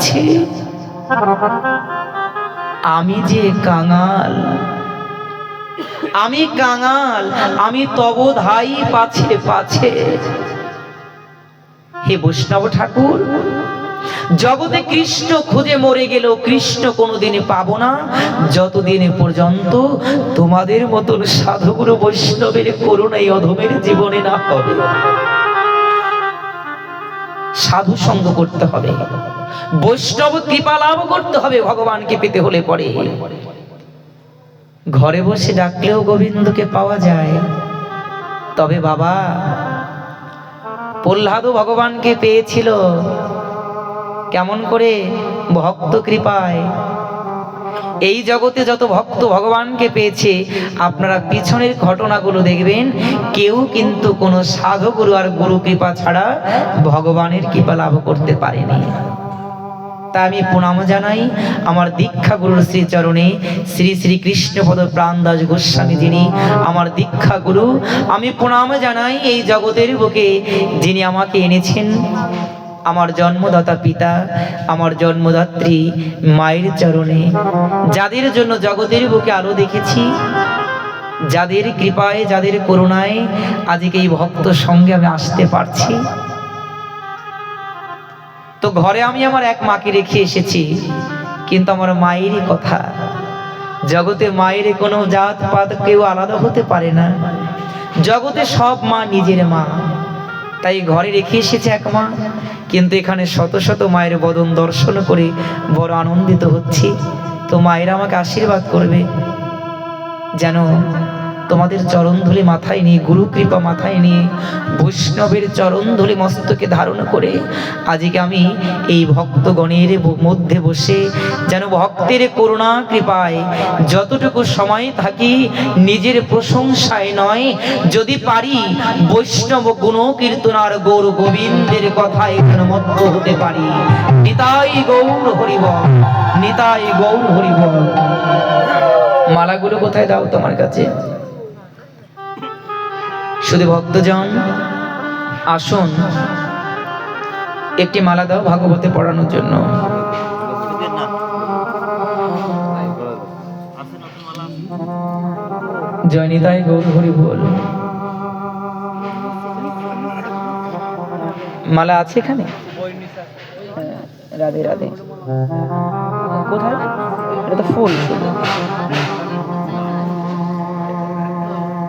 যাচ্ছে। আমি যে কাঙাল, আমি কাঙাল, আমি তব ধাই পাছে পাছে। হে বৈষ্ণব ঠাকুর, জগতে কৃষ্ণ খুঁজে মরে গেল, কৃষ্ণ কোনোদিনই পাবো না যতদিন পর্যন্ত তোমাদের মতন সাধুগুরু বৈষ্ণবের করুণা এই অধমের জীবনে না হবে। সাধু সঙ্গ করতে হবে, বৈষ্ণব কৃপা লাভ করতে হবে ভগবানকে পেতে হলে। পরে ঘরে বসে ডাকলেও গোবিন্দকে পাওয়া যায়। তবে বাবা, প্রহ্লাদও ভগবানকে পেয়েছিল। কেমন করে? ভক্ত কৃপায়। এই জগতে যত ভক্ত ভগবানকে পেয়েছে, আপনারা পিছনের ঘটনাগুলো দেখবেন, কেউ কিন্তু কোনো সাধুগুরু আর গুরু কৃপা ছাড়া ভগবানের কৃপা লাভ করতে পারেনি। তা আমি প্রণাম জানাই আমার দীক্ষা গুরুর শ্রীচরণে, শ্রী শ্রী কৃষ্ণপদ প্রাণদাস গোস্বামী যিনি আমার দীক্ষা গুরু। আমি প্রণাম জানাই এই জগতের বুকে যিনি আমাকে এনেছেন, আমার জন্মদাতা পিতা, আমার জন্মদাত্রী মায়ের চরণে, যাদের জন্য জগতের বুকে আলো দেখেছি, যাদের কৃপায়, যাদের করুণায় আজকে এই ভক্ত সঙ্গে আমি আসতে পারছি। তো ঘরে আমি আমার এক মাকে রেখে এসেছি, কিন্তু আমার মায়েরই কথা। জগতে মায়ের কোনো জাত পাত কেউ আলাদা হতে পারে না, জগতে সব মা নিজের মা। তাই ঘরে রেখে এসেছে এক মা, কিন্তু এখানে শত শত মায়ের বদন দর্শন করে বড় আনন্দিত হচ্ছি। তো মায়েরা আমাকে আশীর্বাদ করবে যেন তোমাদের চরণধুলি মাথায় নিয়ে, গুরু কৃপা মাথায় নিয়ে, বৈষ্ণবের চরণধুলি মস্তকে ধারণ করে আজকে আমি এই ভক্তগণের মধ্যে বসে যেন ভক্তের করুণা কৃপায় যতটুকু সময় থাকি, নিজের প্রশংসায় নয়, যদি পারি বৈষ্ণব গুণ কীর্তন আর গৌর গোবিন্দের কথায় এখানে মত্ত হতে পারি। নিতাই গৌর হরিবল, নিতাই গৌর হরিবল। মালাগুলো কোথায় দাও তোমার কাছে? শুধু ভক্তজন আসুন, একটি মালা দাও ভাগবতে পড়ানোর জন্য। জয় নিতাই গৌর হরি বল। মালা আছে এখানে? রাধে রাধে। কোথায়? এটা তো ফুল।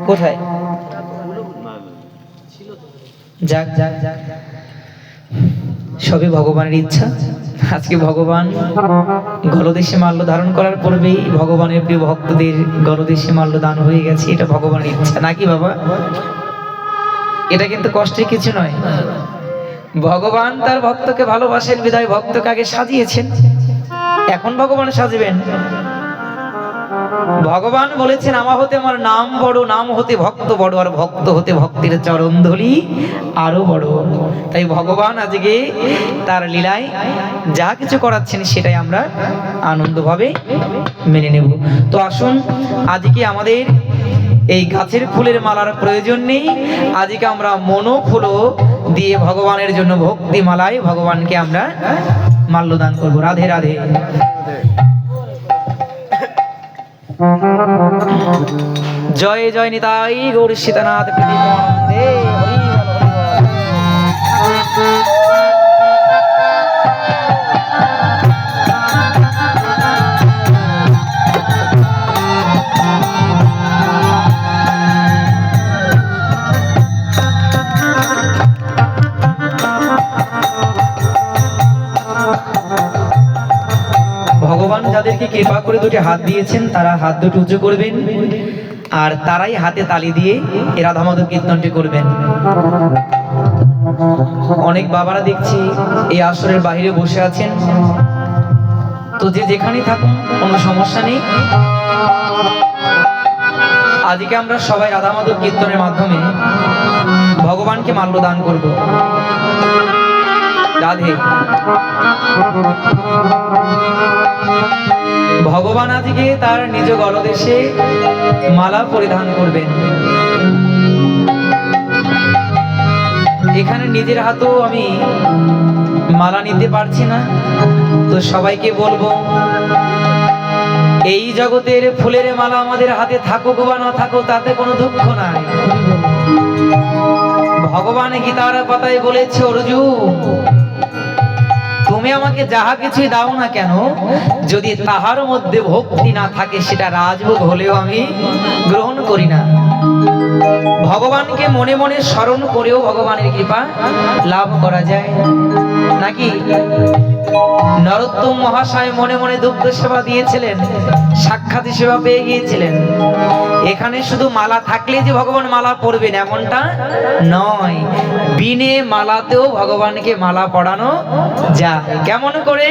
কোথায়? যাক যাক যাক, সবই ভগবানের ইচ্ছা। আজকে ভগবান গলদেশে মাল্য ধারণ করার পূর্বেই ভগবানের প্রিয় ভক্তদের গলদেশে মাল্য দান হয়ে গেছে। এটা ভগবানের ইচ্ছা নাকি বাবা? এটা কিন্তু কষ্টের কিছু নয়। ভগবান তার ভক্তকে ভালোবাসেন বিধায় ভক্তকে আগে সাজিয়েছেন, এখন ভগবান সাজবেন। ভগবান বলেছেন, আমার হতে আমার নাম বড়, নাম হতে ভক্ত বড়, আর ভক্ত হতে ভক্তের চরণধুলি আরো বড়। তাই ভগবান আজকে তার লীলায় যা কিছু করাচ্ছেন সেটাই আমরা আনন্দভাবে মেনে নেব। তো আসুন, আজকে আমাদের এই গাছের ফুলের মালার প্রয়োজন নেই, আজকে আমরা মনোফুলও দিয়ে ভগবানের জন্য ভক্তি মালায় ভগবানকে আমরা মাল্যদান করব। রাধে রাধে। জয় জয় নিতাই গৌর সীতানাথ প্রীতিবন্দে হরি বল হরি বল। ভগবান যাদেরকে কৃপা করে দুটি হাত দিয়েছেন তারা হাত দুটো উঁচু করবেন, আর তারাই হাতে তালি দিয়ে এই রাধা মাধব কীর্তনটি করবেন। অনেক বাবারা দেখছি এই আসরের বাইরে বসে আছেন, তো যে যেখানেই থাকুন কোনো সমস্যা নেই। আজকে আমরা সবাই রাধা মাধব কীর্তনের মাধ্যমে ভগবানকে মাল্যদান করব। রাধে। ভগবান আজকে তার নিজ গলদেশে মালা পরিধান করবেন। এখানে নিজের হাতেও আমি মালা নিতে পারছি না, তো শুধু সবাইকে বলবো, এই জগতের ফুলের মালা আমাদের হাতে থাকুক বা না থাকুক তাতে কোনো দুঃখ নাই। ভগবান গীতার পাতায় বলেছে, অর্জুন তুমি আমাকে যাহা কিছুই দাও না কেন, যদি তাহার মধ্যে ভক্তি না থাকে সেটা রাজভোগ হলেও আমি গ্রহণ করি না। ভগবানকে মনে মনে স্মরণ করেও ভগবানের কৃপা লাভ করা যায় নাকি? নরোত্তম মহাশয় মনে মনে দুগ্ধ সেবা দিয়েছিলেন, সাক্ষাৎ সেবা পেয়ে গিয়েছিলেন। এখানে শুধু মালা থাকলে যে ভগবান মালা পরবেন এমনটা নয়, বিনে মালাতেও ভগবানকে মালা পরানো যায়। কেমন করে?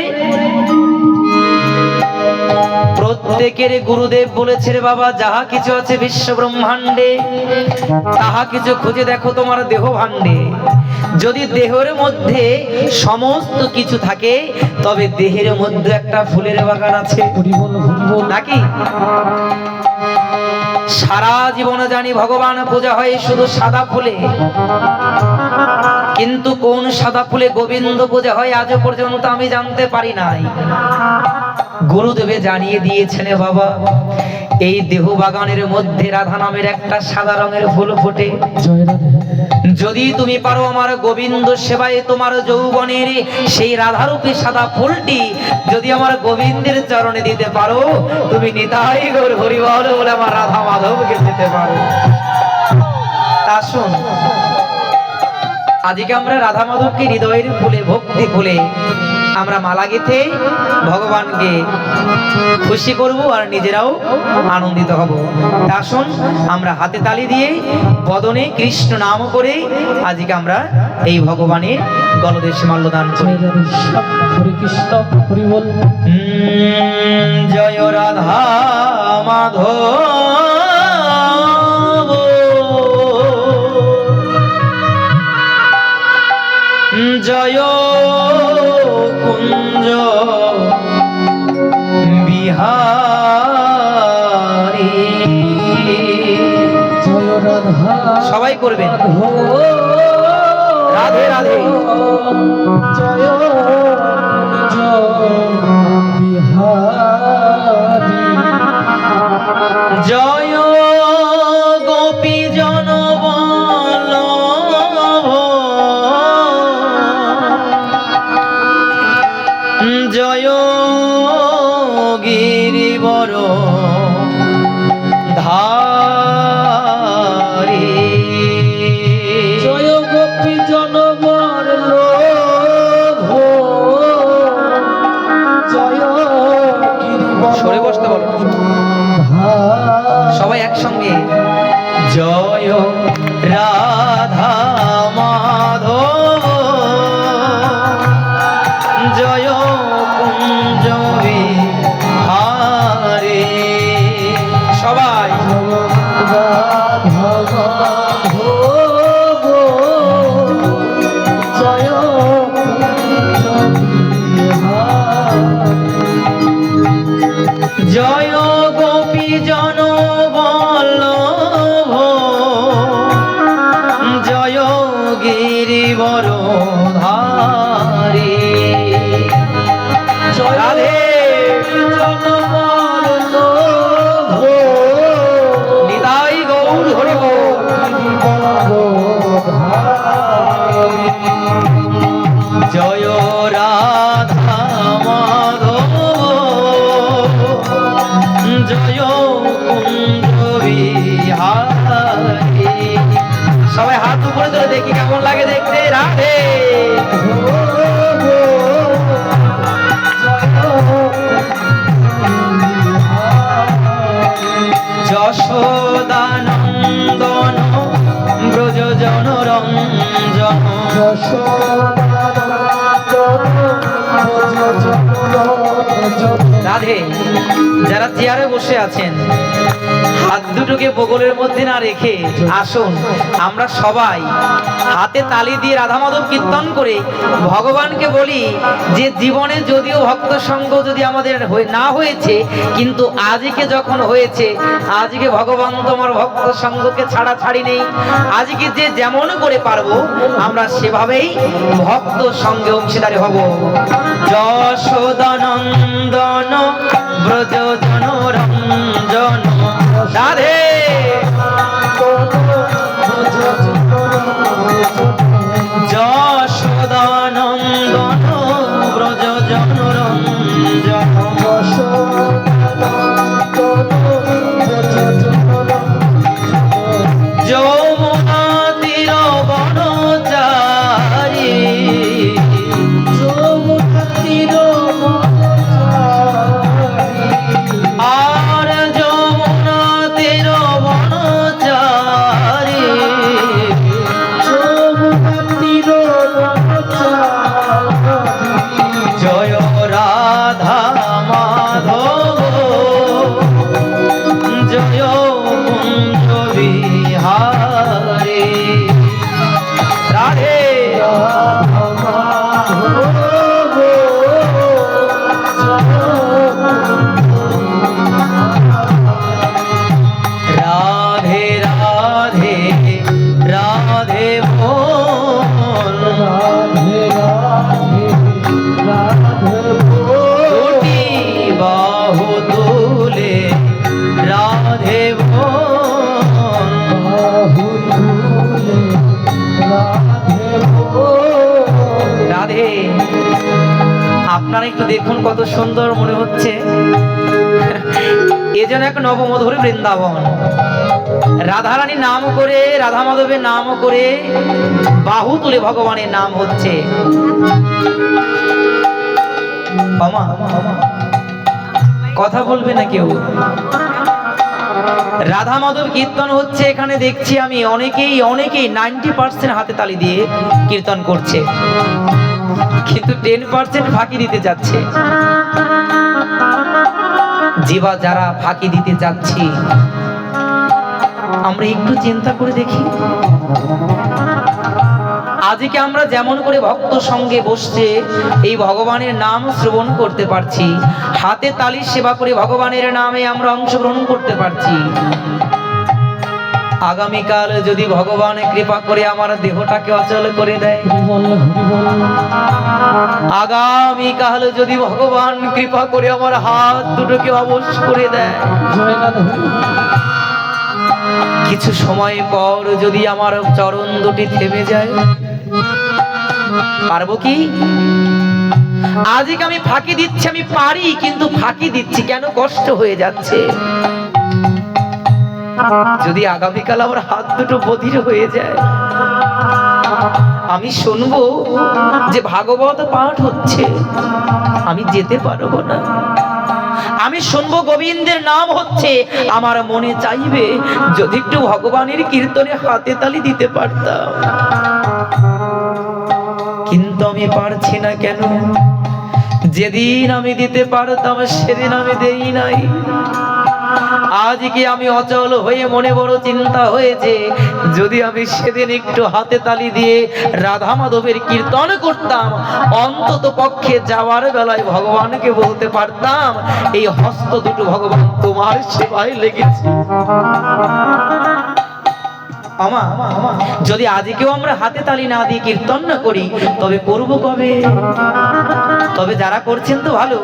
প্রত্যেকের গুরুদেব বলেছে, রে বাবা, যাহা কিছু আছে বিশ্ব ব্রহ্মাণ্ডে তাহা কিছু খুঁজে দেখো তোমার দেহ ভাণ্ডে। যদি দেহের মধ্যে সমস্ত কিছু থাকে তবে দেহের মধ্যে একটা ফুলের বাগান আছে নাকি? সারা জীবনে জানি ভগবান পূজা হয় শুধু সাদা ফুলে, কিন্তু কোন সাদা ফুলে গোবিন্দ পূজা হয় আজও পর্যন্ত আমি জানতে পারি নাই। গুরুদেবে জানিয়ে দিয়েছেন, বাবা এই দেহ বাগানের মধ্যে রাধা নামের একটা সাদা রঙের ফুল ফোটে। যদি তুমি পারো আমার গোবিন্দ সেবায় তোমার যৌবনের সেই রাধারূপী সাদা ফুলটি যদি আমার গোবিন্দের চরণে দিতে পারো, তুমি নিতাই গৌর হরি বল বলে আমার রাধা মাধবকে দিতে পারো। আসুন আজকে আমরা রাধা মাধবকে হৃদয়ের ফুলে ভক্তি ফুলে আমরা মালা গেঁথে ভগবানকে খুশি করব আর নিজেরাও আনন্দিত হব। আসুন আমরা হাতে তালি দিয়ে বদনে কৃষ্ণ নাম করে আজকে আমরা এই ভগবানের গলদেশে মাল্যদান করি। হরে কৃষ্ণ হরি বল। জয় রাধা মাধব, জয় কুঞ্জ বিহারী। জয় রাধা সবাই করবেন রাধে রাধে। জয় কুঞ্জ বিহারী। জয় গোপী জনবল্লভ, জয় গিরিবর ধারী। জয় গোপী জনবর লোভ, জয় সরে বসতে বলো সবাই একসঙ্গে। জয় রাধা মাধব, জয় কুঞ্জ বিহারী। সবাই জয় জয় গোপী জনবল্লভ, জয় গিরিবর ধারী। রাধে নিতাই গৌর হরি বল। জয় রাধা মাধব, জয় কুঞ্জ বিহারী। সবাই হাত উপরে ধরে দেখি কেমন লাগে দেখতে। রাধে যশোদানন্দন ব্রজ জন রঞ্জন। রাধে। যারা চেয়ারে বসে আছেন হাত দুটোকে বগলের মধ্যে না রেখে আসুন আমরা সবাই হাতে তালি দিয়ে রাধা মাধব কীর্তন করে ভগবানকে বলি যে জীবনে যদিও ভক্ত সঙ্গ যদি আমাদের না হয়েছে, কিন্তু আজকে যখন হয়েছে, আজকে ভগবান তোমার ভক্ত সঙ্গকে ছাড়া ছাড়ি নেই। আজকে যে যেমন করে পারবো আমরা সেভাবেই ভক্ত সঙ্গে অংশীদারি হব। জয় যশোদানন্দন ব্রজ জনরঞ্জন রাধে যশোদানন্দন ব্রজ জনরঞ্জন যমুনা তীর বনচারী আর যমুনা তীর বনচারী জয় রাধা মাধব জয় কুঞ্জ বিহারী রাধে রাধে রাধে রাধে মোহন দুটি বাহু তুলে রাধে মোহন রাধে আপনারা একটু দেখুন কত সুন্দর মনে হচ্ছে এ যেন এক নবমধুর বৃন্দাবন রাধারানীর নাম করে রাধা মাধবের নাম করে বাহু তুলে ভগবানের নাম হচ্ছে মামা কথা বলবে না কেউ রাধা মাধব কীর্তন হচ্ছে এখানে দেখছি আমি অনেকেই 90% হাতে তালি দিয়ে কীর্তন করছে কিন্তু 10% ফাঁকি দিতে যাচ্ছে জীবা যারা ফাঁকি দিতে যাচ্ছি আমরা একটু চিন্তা করে দেখি আজকে আমরা যেমন করে ভক্ত সঙ্গে বসছে এই ভগবানের নাম শ্রবণ করতে পারছি হাতে তালি সেবা করে ভগবানের নামে আমরা অংশগ্রহণ করতে পারছি আগামীকাল যদি ভগবান কৃপা করে আমার দেহটাকে অচল করে দেয় আগামীকাল যদি ভগবান কৃপা করে আমার হাত দুটোকে অবশ করে দেয় কিছু সময় পর যদি আমার চরণ দুটি থেমে যায় পারবো কি আজকে আমি ফাঁকি দিচ্ছি আমি পারি কিন্তু ফাঁকি দিচ্ছি কেন কষ্ট হয়ে যাচ্ছে যদি আগামীকাল আমার হাত দুটো বধির হয়ে যায় আমি শুনবো যে ভাগবত পাঠ হচ্ছে আমি যেতে পারবো না আমি শুনবো গোবিন্দের নাম হচ্ছে আমার মনে চাইবে যদি একটু ভগবানের কীর্তনে হাতে তালি দিতে পারতাম কিন্তু আমি পারছি না কেন যেদিন আমি দিতে পারতাম সেদিন আমি দেই নাই আজকে আমি অচল হয়ে মনে বড় চিন্তা হয়েছে যদি আমি সেদিন একটু হাতে তালি দিয়ে রাধা মাধবের কীর্তন করতাম অন্তত পক্ষে যাওয়ার বেলায় ভগবানকে বলতে পারতাম এই হস্ত দুটো ভগবান তোমার সেবায় লেগেছে যদি আজকেও আমরা হাতে তালি না দিয়ে কীর্তন না করি তবে করব কবে তবে যারা করছেন তো ভালো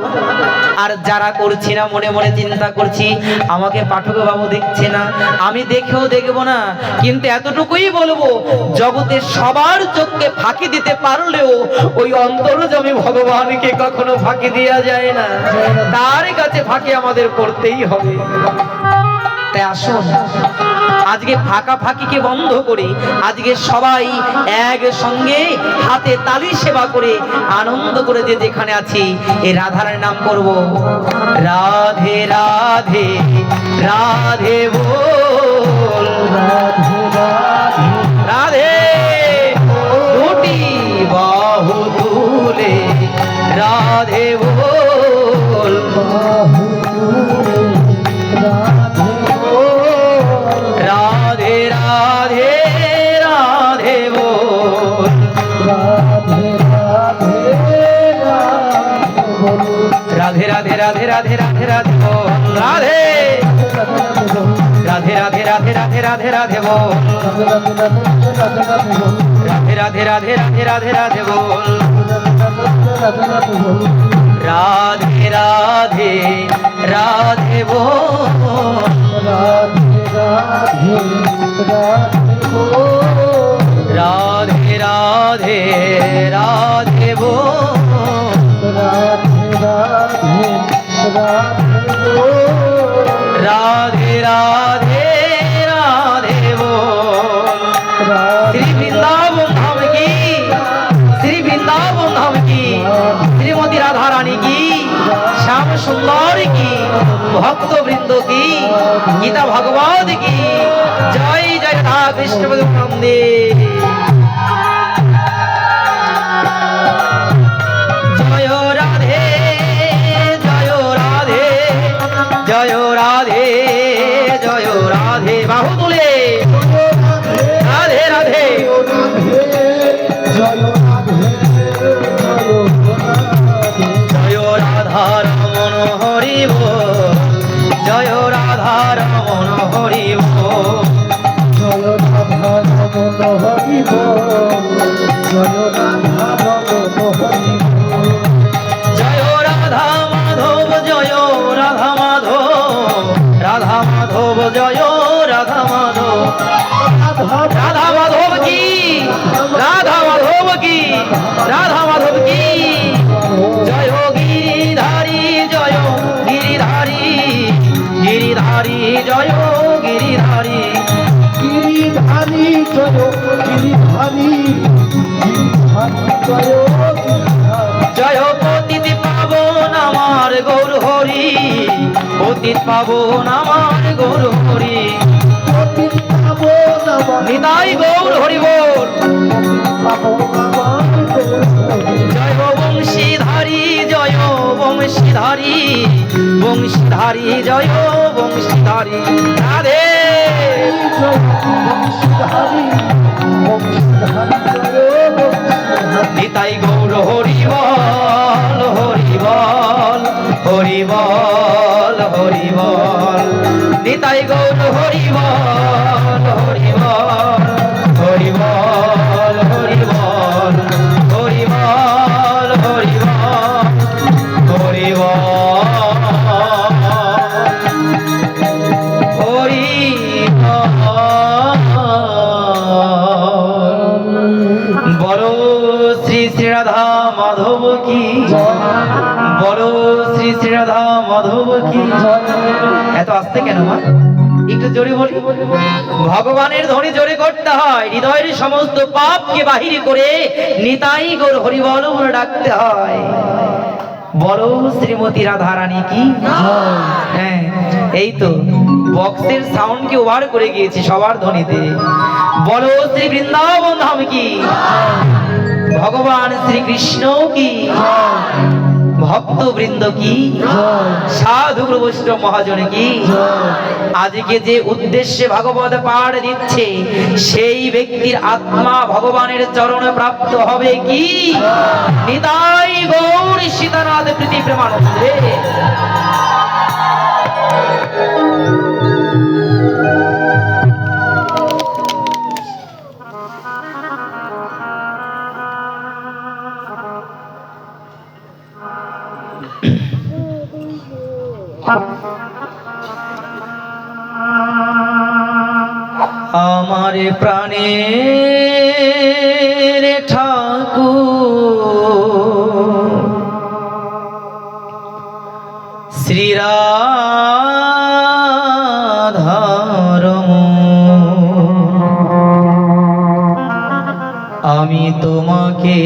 আর যারা করছি না মনে মনে চিন্তা করছি আমাকে পাঠক বাবু দেখছে না আমি দেখেও দেখবো না কিন্তু এতটুকুই বলবো জগতে সবার চোখকে ফাঁকি দিতে পারলেও ওই অন্তর্যামী ভগবানকে কখনো ফাঁকি দেওয়া যায় না তার কাছে ফাঁকি আমাদের করতেই হবে তাই আসুন আজকে ফাঁকা ফাঁকিকে বন্ধ করে আজকে সবাই এক সঙ্গে হাতে তালি সেবা করে আনন্দ করে যে যেখানে আছি এই রাধার নাম করব রাধে রাধে রাধে বল রাধে রাধে দুটি বাহু তুলে রাধে বল রাধে রাধে রাধে বল রাধে রাধে রাধে রাধে রাধে রাধে বল রাধে রাধে রাধে রাধে রাধে রাধে রাধে বল রাধে রাধে রাধে রাধে রাধে রাধে বল রাধে রাধে রাধে বল, রাধে রাধে রাধে বল, রাধে রাধে রাধে বল, রাধে রাধে রাধে বল, রাধে রাধে রাধে বল। শ্রী বৃন্দাবন ধাম কি, শ্রী বৃন্দাবন ধাম কি, শ্রীমতী রাধা রানী কি, শ্যাম সুন্দর কি, ভক্ত বৃন্দ কি, গীতা ভগবত কি, জয় জয় রাধা কৃষ্ণ বন্দে। জয় রাধে জয় রাধে জয় রাধে জয় রাধে, বাহু তুলে রাধে রাধে। জয় রাধে জয় রাধে, জয় রাধা রমণ হরি বল, জয় রাধা রমণ হরি বল, জয় রাধা রমণ হরি বল, জয় রাধা রমণ হরি বল, জয় রাধা মাধব জয় রাধা মাধব, রাধা মাধব জয় রাধা মাধব, রাধা মাধব কি, রাধা মাধব কি, রাধা মাধব কি। জয় গিরিধারী জয় গিরিধারী, গিরিধারী জয় গিরিধারী, গিরিধারী জয় গিরিধারী, গিরিধারী জয় গিরিধারী, জয় পতিত পাবন আমার গৌর হরি, পতিত পাবন আমার গৌর হরি, পতিত পাবন আমার নিতাই গৌর হরি বল। পাবন আমার গৌর হরি, জয় বংশীধারী জয় বংশীধারী, বংশীধারী জয় বংশীধারী, রাধে জয় বংশীধারী, বংশীধারী জয় বংশীধারী, নিতাই গৌর হরি বল, হরি বল, হরি বল, হরি বল, নিতাই গৌর হরি বল, হরি বল, হরি বল, হরি বল, হরি বল, হরি বল, হরি বল, হরি বল। বড় শ্রী শ্রী রাধা মাধব কি, বড় শ্রী শ্রী রাধা মাধব কি। এত আসতে কেন মা, একটু জোরে বলি। ভগবানের ধ্বনি জোরে করতে হয়, হৃদয়ের সমস্ত পাপকে বাহির করে নিতাই গৌর হরিবল বলে ডাকতে হয়। বড় শ্রীমতী রাধা রানী কি। হ্যাঁ এই তো বক্সের সাউন্ড কি ওভার করে গিয়েছে সবার ধ্বনিতে। বড় শ্রী বৃন্দাবন ধাম কি, ভগবান শ্রীকৃষ্ণ কি, ভক্ত বৃন্দ কি, সাধু বৈষ্ণব মহাজন কি। আজকে যে উদ্দেশ্যে ভাগবত পাঠ দিচ্ছে সেই ব্যক্তির আত্মা ভগবানের চরণে প্রাপ্ত হবে কি। নিতাই গৌর সীতানাথ প্রীতি প্রেমানন্দে। আমার প্রাণের ঠাকুর শ্রীরাধারমণ, আমি তোমাকে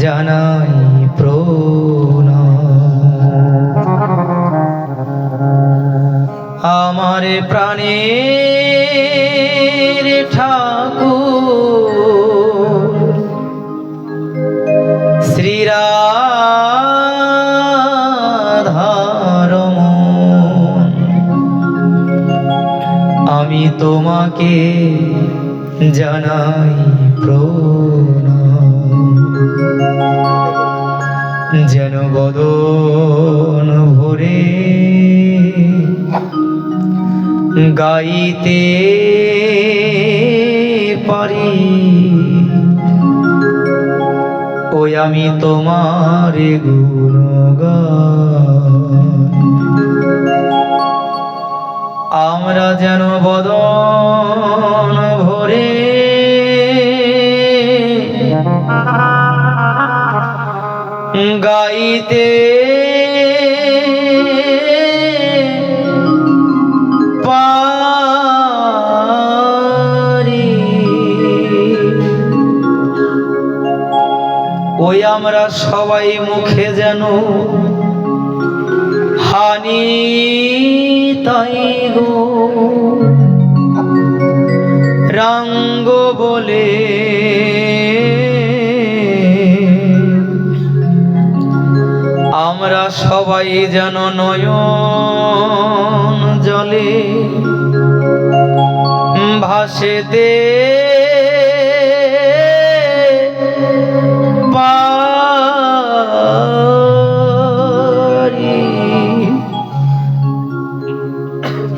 জানাই প্রণাম। আমার প্রাণের ঠাকুর শ্রীরাধারমণ, আমি তোমাকে জানাই প্রণাম। যেন বদন ভরে গাইতে পারি ওই আমি তোমার গুণগান। আমরা যেন বদন ভরে গাইতে পারি। ওই আমরা সবাই মুখে যেন হানি তাই গো রঙ্গ বলে আমরা সবাই যেন নয়ন জলে ভাসেতে পারি।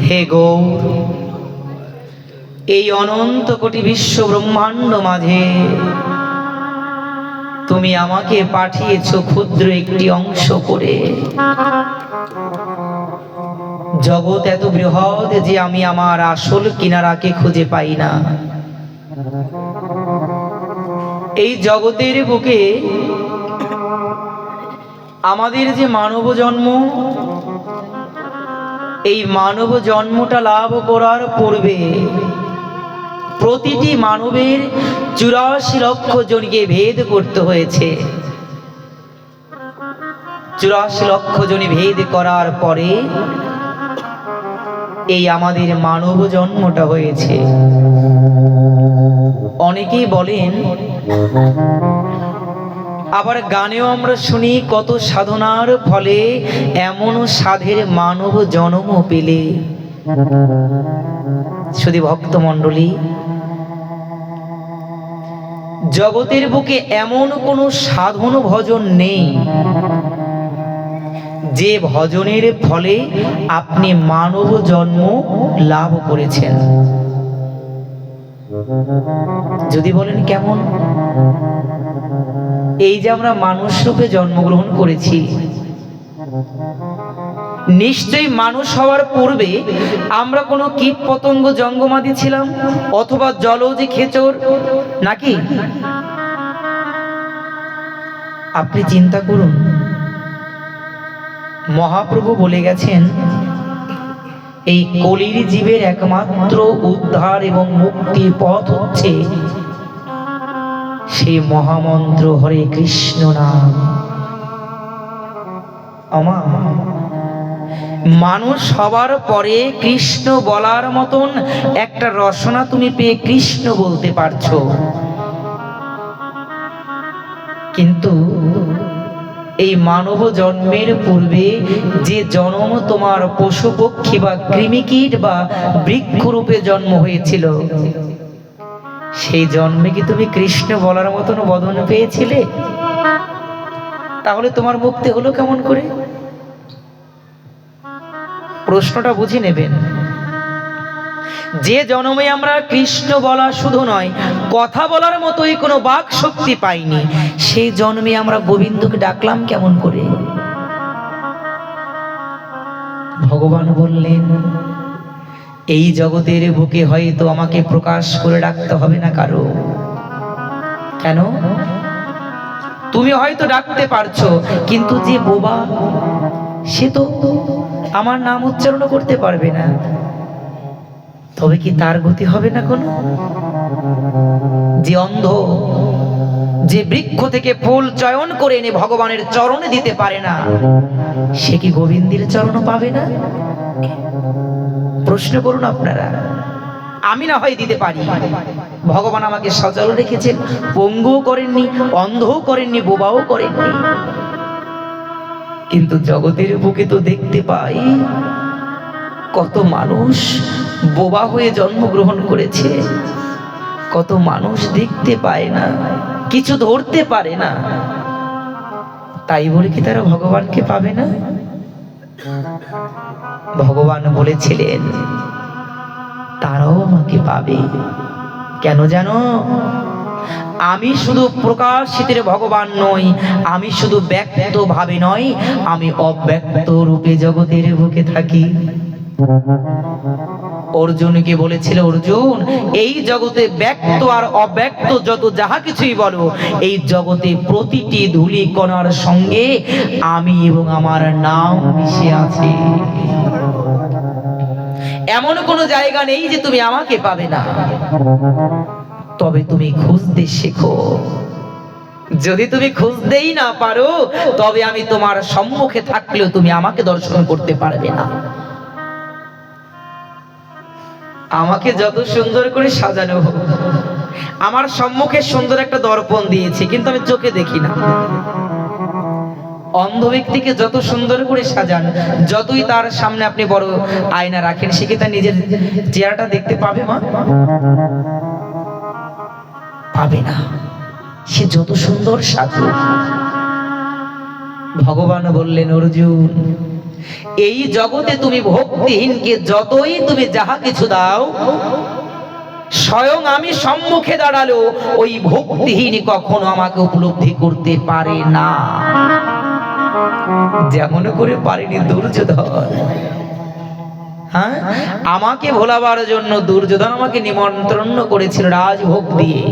হে গৌর, এই অনন্ত কোটি বিশ্ব ব্রহ্মাণ্ড মাঝে তুমি আমাকে পাঠিয়েছ ক্ষুদ্র একটি অংশ করে। জগৎ এত বৃহৎ যে আমি আমার আসল কিনারাকে খুঁজে পাই না। এই জগতের বুকে আমাদের যে মানব জন্ম, এই মানব জন্মটা লাভ করার পূর্বে প্রতিটি মানবের 84 লক্ষ জনকে ভেদ করতে হয়েছে। 84 লক্ষ জনে ভেদ করার পরে এই আমাদের মানব জন্মটা হয়েছে। অনেকেই বলেন, আবার গানেও আমরা শুনি, কত সাধনার ফলে এমন সাধের মানব জন্ম পেলে। শুধু ভক্তমণ্ডলী, জগতের বুকে এমন কোন সাধন ভজন নেই যে ভজনের ফলে আপনি মানব জন্ম লাভ করেছেন। যদি বলেন কেমন? এই যে আমরা মানুষ রূপে জন্মগ্রহণ করেছি, নিশ্চয়ই মানুষ হওয়ার পূর্বে আমরা কোনো কীট পতঙ্গ জঙ্গমাদি ছিলাম, অথবা জলজ খেচর নাকি? আপনি চিন্তা করুন, মহাপ্রভু বলে গেছেন, এই কলির জীবের একমাত্র উদ্ধার এবং মুক্তির পথ হচ্ছে সেই মহামন্ত্র হরে কৃষ্ণ নাম। আমা মানুষ হবার পরে কৃষ্ণ বলার মতন একটা রসনা তুমি পেয়ে কৃষ্ণ বলতে পারছো, কিন্তু এই মানব জন্মের পূর্বে যে জন্ম তোমার পশু পক্ষী বা কৃমিকীট বা বৃক্ষরূপে জন্ম হয়েছিল, সেই জন্মে কি তুমি কৃষ্ণ বলার মতন বদন পেয়েছিলে? তাহলে তোমার মুক্তি হলো কেমন করে? প্রশ্নটা বুঝে নেবেন। যে জন্মে আমরা কৃষ্ণ বলা শুধু নয়, কথা বলার মতোই কোনো বাক শক্তি পাইনি, সেই জন্মে আমরা গোবিন্দকে ডাকলাম কেমন করে? ভগবান বললেন, এই জগতের বুকে হয়তো আমাকে প্রকাশ করে ডাকতে হবে না কারো। কেন? তুমি হয়তো ডাকতে পারছো, কিন্তু যে বোবা সে তো আমার নাম উচ্চারণ করতে পারবে না, তবে কি তার গতি হবে না কোনো? যে অন্ধ, যে বৃক্ষ থেকে ফুল চয়ন করে এনে ভগবানের চরণে দিতে পারে না, সে কি গোবিন্দের চরণ পাবে না? প্রশ্ন করুন আপনারা। আমি না হয় দিতে পারি, ভগবান আমাকে সচল রেখেছেন, পঙ্গুও করেননি, অন্ধও করেননি, বোবাও করেননি, কিন্তু জগতের বুকে তো দেখতে পাই কত মানুষ বোবা হয়ে জন্মগ্রহণ করেছে, কত মানুষ দেখতে পায় না, কিছু ধরতে পারে না, তাই বলে কি তারা ভগবানকে পাবে না? ভগবান বলেছিলেন তারাও আমাকে পাবে। কেন জানো? আমি শুধু প্রকাশিতের ভগবান নই, আমি শুধু ব্যক্ত ভাবে নয়, আমি অব্যক্ত রূপে জগতের বুকে থাকি। অর্জুনকে বলেছিল, অর্জুন এই জগতে ব্যক্ত আর অব্যক্ত যত যাহা কিছুই বলো, এই জগতে প্রতিটি ধূলি কণার সঙ্গে আমি এবং আমার নাম মিশে আছে। এমন কোনো জায়গা নেই যে তুমি আমাকে পাবে না, তবে তুমি খুঁজতে শেখো। যদি তুমি খুঁজতেই না পারো, তবে আমি তোমার সম্মুখে থাকলেও তুমি আমাকে দর্শন করতে পারবে না। আমাকে যত সুন্দর করে সাজানো হোক, আমার সম্মুখে সুন্দর একটা দর্পণ দিয়েছে, কিন্তু আমি চোখে দেখি না। অন্ধ ব্যক্তিকে যত সুন্দর করে সাজান, যতই তার সামনে আপনি বড় আয়না রাখেন, সে কি তার নিজের চেহারাটা দেখতে পাবে? মা পাবে না, সে যত সুন্দর সাজুক। ভগবান বললেন, অর্জুন এই জগতে তুমি ভক্তিহীনকে যতই তুমি যাহা কিছু দাও, স্বয়ং আমি সম্মুখে দাঁড়ালো ওই ভক্তিহীন কখনো আমাকে উপলব্ধি করতে পারে না। যেমন করে পারেনি দুর্যোধন। হ্যাঁ, আমাকে ভোলাবার জন্য দুর্যোধন আমাকে নিমন্ত্রণ করেছিল রাজভোগ দিয়ে।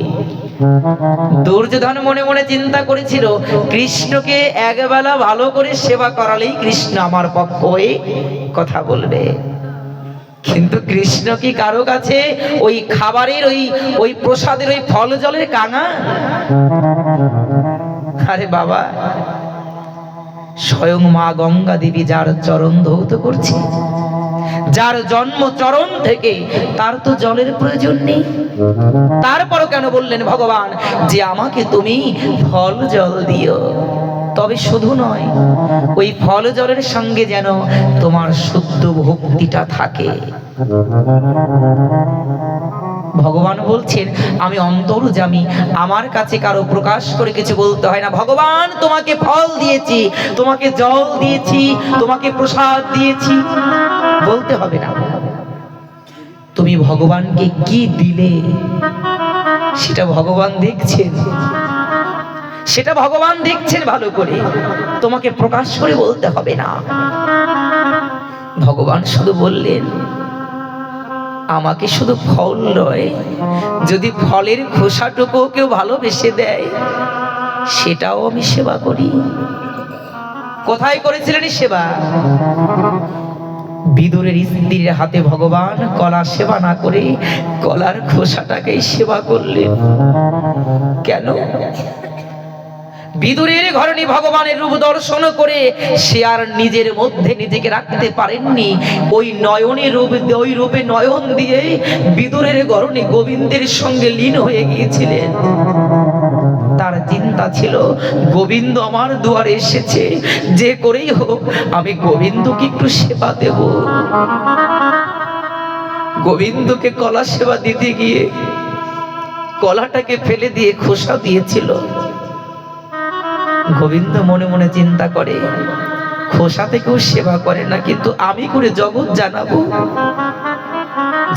দুর্যোধন মনে মনে চিন্তা করেছিল, কৃষ্ণকে একবেলা ভালো করে সেবা করালেই কৃষ্ণ আমার পক্ষ হয়ে কথা বলবে। কিন্তু কৃষ্ণ কি কারো কাছে ওই খাবারের ওই প্রসাদের ওই ফল জলের কাঙা? আরে বাবা, স্বয়ং মা গঙ্গা দেবী যার চরণ ধৌত করছে, যার জন্ম চরণ থেকে, তার তো জলের প্রয়োজন নেই। তারপরও কেন বললেন ভগবান যে আমাকে তুমি ফল জল দিও? তবে শুধু নয়, ওই ফল জলের সঙ্গে যেন তোমার শুদ্ধ ভক্তিটা থাকে। ভগবান বলছেন, আমি অন্তর্যামী, আমার কাছে কারো প্রকাশ করে কিছু বলতে হয় না। ভগবান তোমাকে ফল দিয়েছি, তোমাকে জল দিয়েছি, তোমাকে প্রসাদ দিয়েছি, বলতে হবে না। তুমি ভগবানকে কি দিলে সেটা ভগবান দেখছেন, সেটা ভগবান দেখছেন ভালো করে, তোমাকে প্রকাশ করে বলতে হবে না। ভগবান শুধু বললেন, আমাকে শুধু ফল নয়, যদি ফলের খোসাটুকু কেউ ভালোবেসে দেয়, সেটাও আমি সেবা করি। কোথায় করেছিলেন সেবা? বিদুরের স্ত্রীর হাতে ভগবান কলা সেবা না করে কলার খোসাটাকেই সেবা করলেন। কেন? বিদুরের ঘরণী ভগবানের রূপ দর্শন করে সে আর নিজের মধ্যে নিজেকে রাখতে পারেননি। ওই নয়নের রূপ, ওই রূপে নয়ন দিয়ে বিদুরের ঘরণী গোবিন্দের সঙ্গে লীন হয়ে গিয়েছিলেন। তার চিন্তা ছিল, গোবিন্দ আমার দুয়ারে এসেছে, যে করেই হোক আমি গোবিন্দকে একটু সেবা দেব। গোবিন্দকে কলা সেবা দিতে গিয়ে কলাটাকে ফেলে দিয়ে খোসা দিয়েছিল। গোবিন্দ মনে মনে চিন্তা করে, খোসাতে কেউ সেবা করে না, কিন্তু আমি করে জগৎ জানাবো।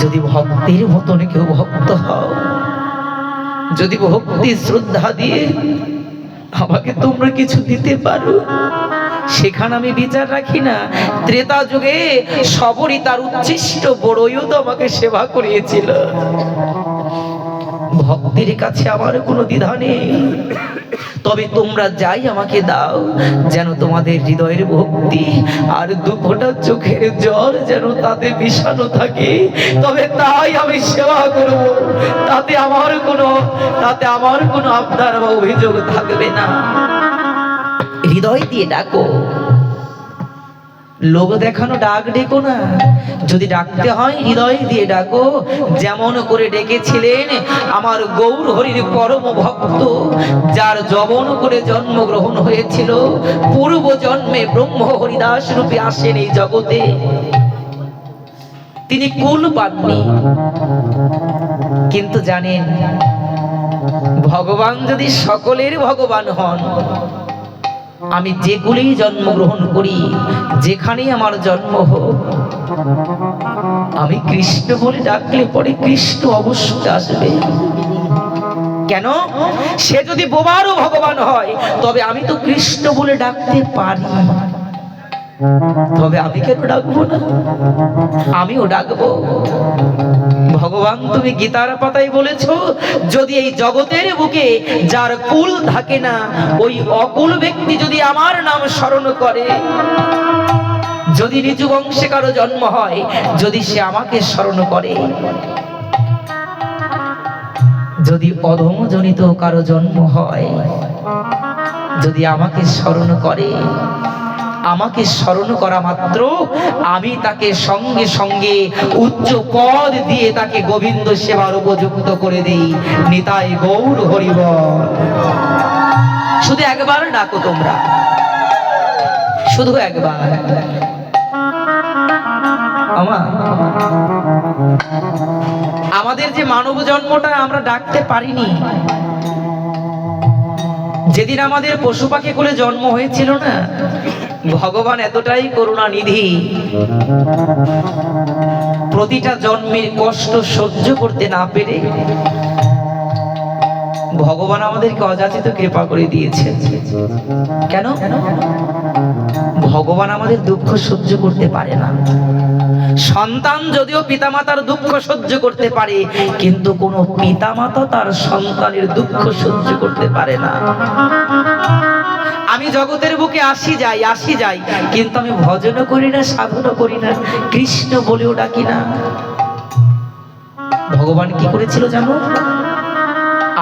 যদি ভক্তের মতন কেউ ভক্ত হও, যদি ভক্তি শ্রদ্ধা দিয়ে আমাকে তোমরা কিছু দিতে পারো, সেখানে আমি বিচার রাখি না। ত্রেতা যুগে সবরই তার উচ্ছিষ্ট বড়ইও তো আমাকে সেবা করিয়েছিল। ভক্তের কাছে আমার কোনো দ্বিধা নেই, তবে তোমরা যাই আমাকে দাও, যেন তোমাদের হৃদয়ের ভক্তি আর দুঃখটা চোখের জল যেন তাতে মিশানো থাকে, তবে তাই আমি সেবা করব। তাতে আমার কোনো আবদার বা অভিযোগ থাকবে না। হৃদয় দিয়ে ডাকো, লোক দেখানো ডাক ডেকো না। যদি ডাকতে হয় হৃদয় দিয়ে ডাকো, যেমন করে ডেকেছিলেন আমার গৌর হরির পরম ভক্ত, যার যবন করে জন্মগ্রহণ হয়েছিল, পূর্ব জন্মে ব্রহ্ম হরিদাস রূপে আসেন এই জগতে। তিনি কুল পাননি, কিন্তু জানেন ভগবান যদি সকলের ভগবান হন, আমি যে কুলেই জন্মগ্রহণ করি, যেখানেই আমার জন্ম হোক, আমি কৃষ্ণ বলে ডাকলে পরে কৃষ্ণ অবশ্যই আসবে। কেন? সে যদি বোবারও ভগবান হয় তবে আমি তো কৃষ্ণ বলে ডাকতে পারি, তবে আমি কেন ডাকবো না? আমিও ডাকবো। ভগবান তুমি গীতার পাতায় বলেছো, যদি এই জগতের বুকে যার কুল থাকে না, ওই অকুল ব্যক্তি যদি আমার নাম স্মরণ করে, যদি নিচু বংশে কারো জন্ম হয়, যদি সে আমাকে স্মরণ করে, যদি অধমজনিত কারো জন্ম হয়, যদি আমাকে স্মরণ করে, আমাকে স্মরণ করা মাত্র আমি তাকে সঙ্গে সঙ্গে উচ্চ পদ দিয়ে তাকে গোবিন্দ সেবার উপযুক্ত করে দেই। নিতাই গৌর হরিবল। শুধু একবার ডাকো তোমরা, শুধু একবার। আমাদের যে মানব জন্মটা আমরা ডাকতে পারিনি, যেদিন আমাদের পশু পাখি কোলে জন্ম হয়েছিল না, ভগবান এতটাই করুণা নিধি, প্রতিটা জন্মের কষ্ট সহ্য করতে না পেরে ভগবান আমাদেরকে অযাচিত কৃপা করে দিয়েছে। কেন? ভগবান আমাদের দুঃখ সহ্য করতে পারে না। সন্তান যদিও পিতামাতার দুঃখ সহ্য করতে পারে, কিন্তু কোনো পিতামাতা তার সন্তানের দুঃখ সহ্য করতে পারে না। আমি জগতের বুকে আসি যাই, কিন্তু আমি ভজনও করি না, সাধনও করি না, কৃষ্ণ বলেও ডাকি না। ভগবান কি করেছিল জানো?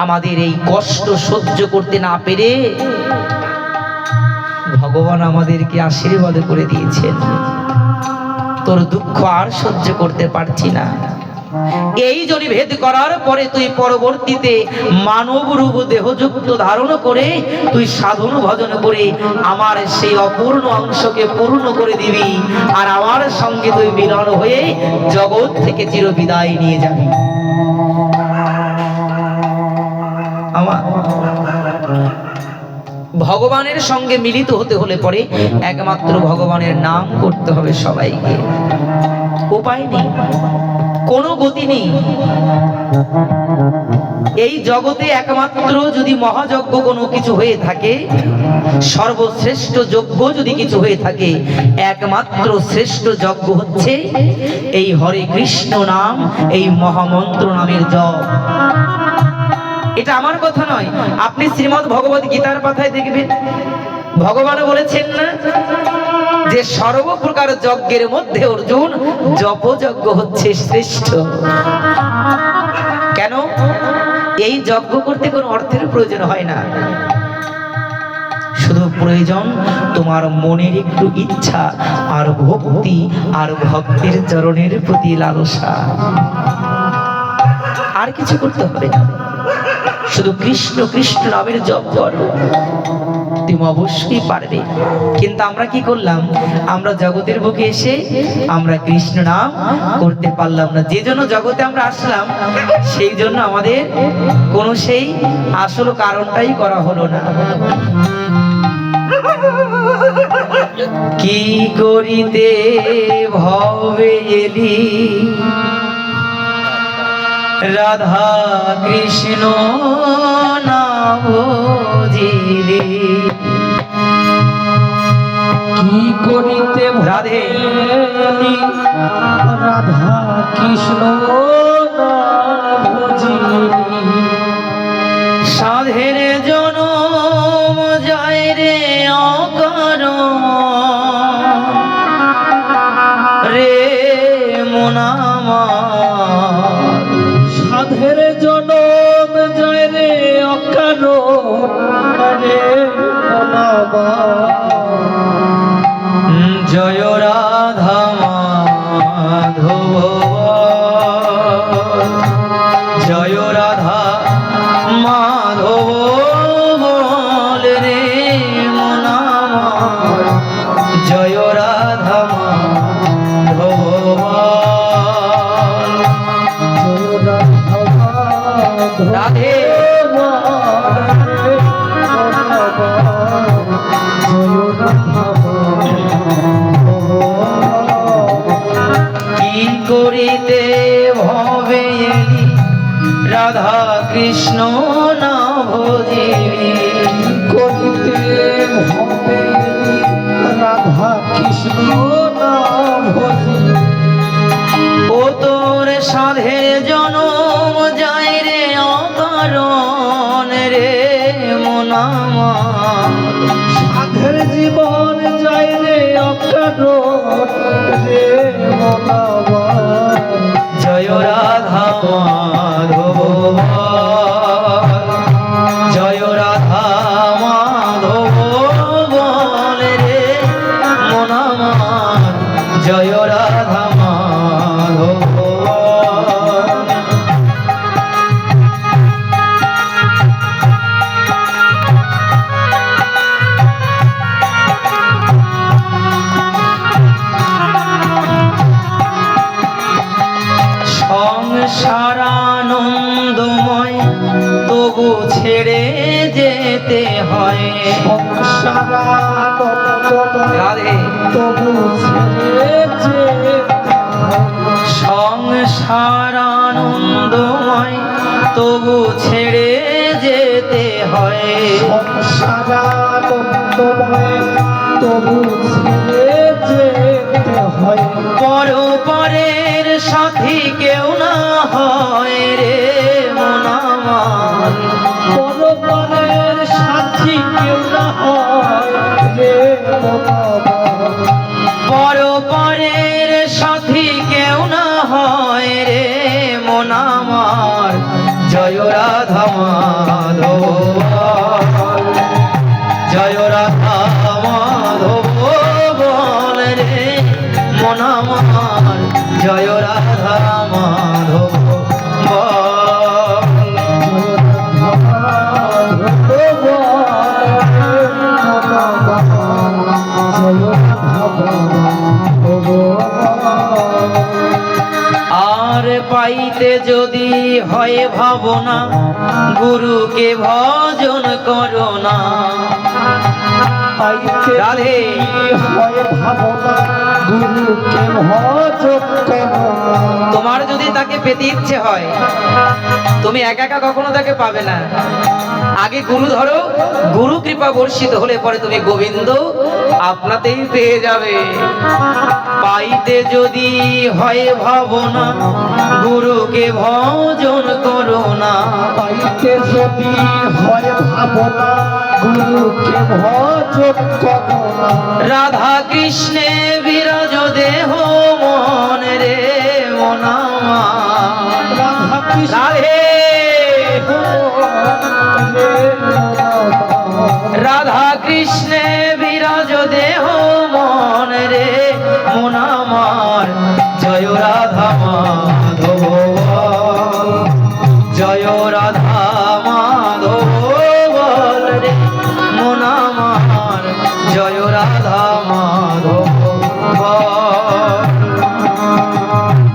আমাদের এই কষ্ট সহ্য করতে না পেরে ভগবান আমাদেরকে আশীর্বাদ করে দিয়েছেন, তোর দুঃখ আর সহ্য করতে পারছি না, এই জনি ভেদ করার পরে তুই পরবর্তীতে মানব রূপ দেহযুক্ত ধারণ করে তুই সাধন ভজন করে আমার সেই অপূর্ণ অংশকে পূর্ণ করে দিবি, আর আমার সঙ্গে তুই মিলন হয়ে জগৎ থেকে চির বিদায় নিয়ে যাবি। আমার ভগবানের সঙ্গে মিলিত হতে হলে পরে একমাত্র ভগবানের নাম করতে হবে সবাইকে, উপায় নেই, কোনো গতি নেই। এই জগতে একমাত্র যদি মহাযজ্ঞ কোনো কিছু হয়ে থাকে, সর্বশ্রেষ্ঠ যজ্ঞ যদি কিছু হয়ে থাকে, একমাত্র শ্রেষ্ঠ যজ্ঞ হচ্ছে এই হরে কৃষ্ণ নাম, এই মহামন্ত্র নামের জপ। এটা আমার কথা নয়, আপনি শ্রীমদ্ ভগবত গীতার পাতায় দেখবেন ভগবান বলেছেন না যে সর্বপ্রকার যজ্ঞের মধ্যে অর্জুন জপযজ্ঞ হচ্ছে শ্রেষ্ঠ। কেন? এই যজ্ঞ করতে কোনো অর্থের প্রয়োজন হয় না, শুধু প্রয়োজন তোমার মনের একটু ইচ্ছা আর ভক্তি, আর ভক্তের চরণের প্রতি লালসা, আর কিছু করতে হবে না। শুধু কৃষ্ণ কৃষ্ণ নামের জপ করো, তুমি অবশ্যই পারবে। কিন্তু আমরা কি করলাম? আমরা জগতের বুকে এসে আমরা কৃষ্ণ নাম করতে পারলাম না। যে জন্য জগতে আমরা আসলাম, সেই জন্য আমাদের কোনো সেই আসল কারণটাই করা হলো না। কি করিতে ভবে এলি রাধা কৃষ্ণ না বুঝিলি, কি করিতে রাধে রাধা কৃষ্ণ না বুঝিলি, সাধের জনম যায় রে অকারণ রে মনামার, সাধের জনম যায় রে অকারণ রে মনাবা, জয় রাধা মাধব, জয় রাধা মাধব বল রে মনামার, জয় রাধা মাধব রাধে। কি করিতে ভবে এলি রাধা কৃষ্ণ কৃষ্ণ নাম ভজি ও তোর সাধের জনম যায় রে অকারণ রে মন আমার। সাধের জীবন যায় রে অকারণ রে মন আমার। জয় রাধা মাধব জয় রাধা মাধব বলে রে মন আমার জয় রাধা মাধব। সংসারানন্দময় তবু ছেড়ে যেতে হয় রাধে তবু ছেড়ে যেতে সংসারানন্দময় তবু ছেড়ে যেতে হয় সংসারানন্দময় তবু ছেড়ে যেতে হয়। পরের সাথী কেউ না হয় রে মন আমার। পরপরের সাথী কেউ না হয় রে মন আমার। পরের সাথী কেউ না হয় রে মন আমার জয় রাধা মাধব জয় রাধা মাধব বল রে মন আমার জয় রাধা মাধব আর পাইতে যদি হয় ভাবনা গুরুকে ভজন করো না পাইতে রাধে হয় ভাবনা গুরুকে ভজন করো না। তোমার যদি তাকে পেতে ইচ্ছে হয় তুমি একা একা কখনো তাকে পাবে না। আগে গুরু ধরো, গুরু কৃপা বর্ষিত হলে পরে তুমি গোবিন্দ আপনাতেই পেয়ে যাবে। পাইতে যদি হয় ভাবনা গুরুকে ভজন করো না। পাইতে যদি হয় ভাবনা গুরুকে ভজন করো না। রাধা কৃষ্ণে বিরাজ দেহ মন রে মন আমার। রাধা কৃষ্ণ রাধে রাধা কৃষ্ণে বিরাজ দেহ মন রে মন আমার জয় রাধা মাধব জয় রাধা মাধব বল রে মন আমার জয় রাধা মাধব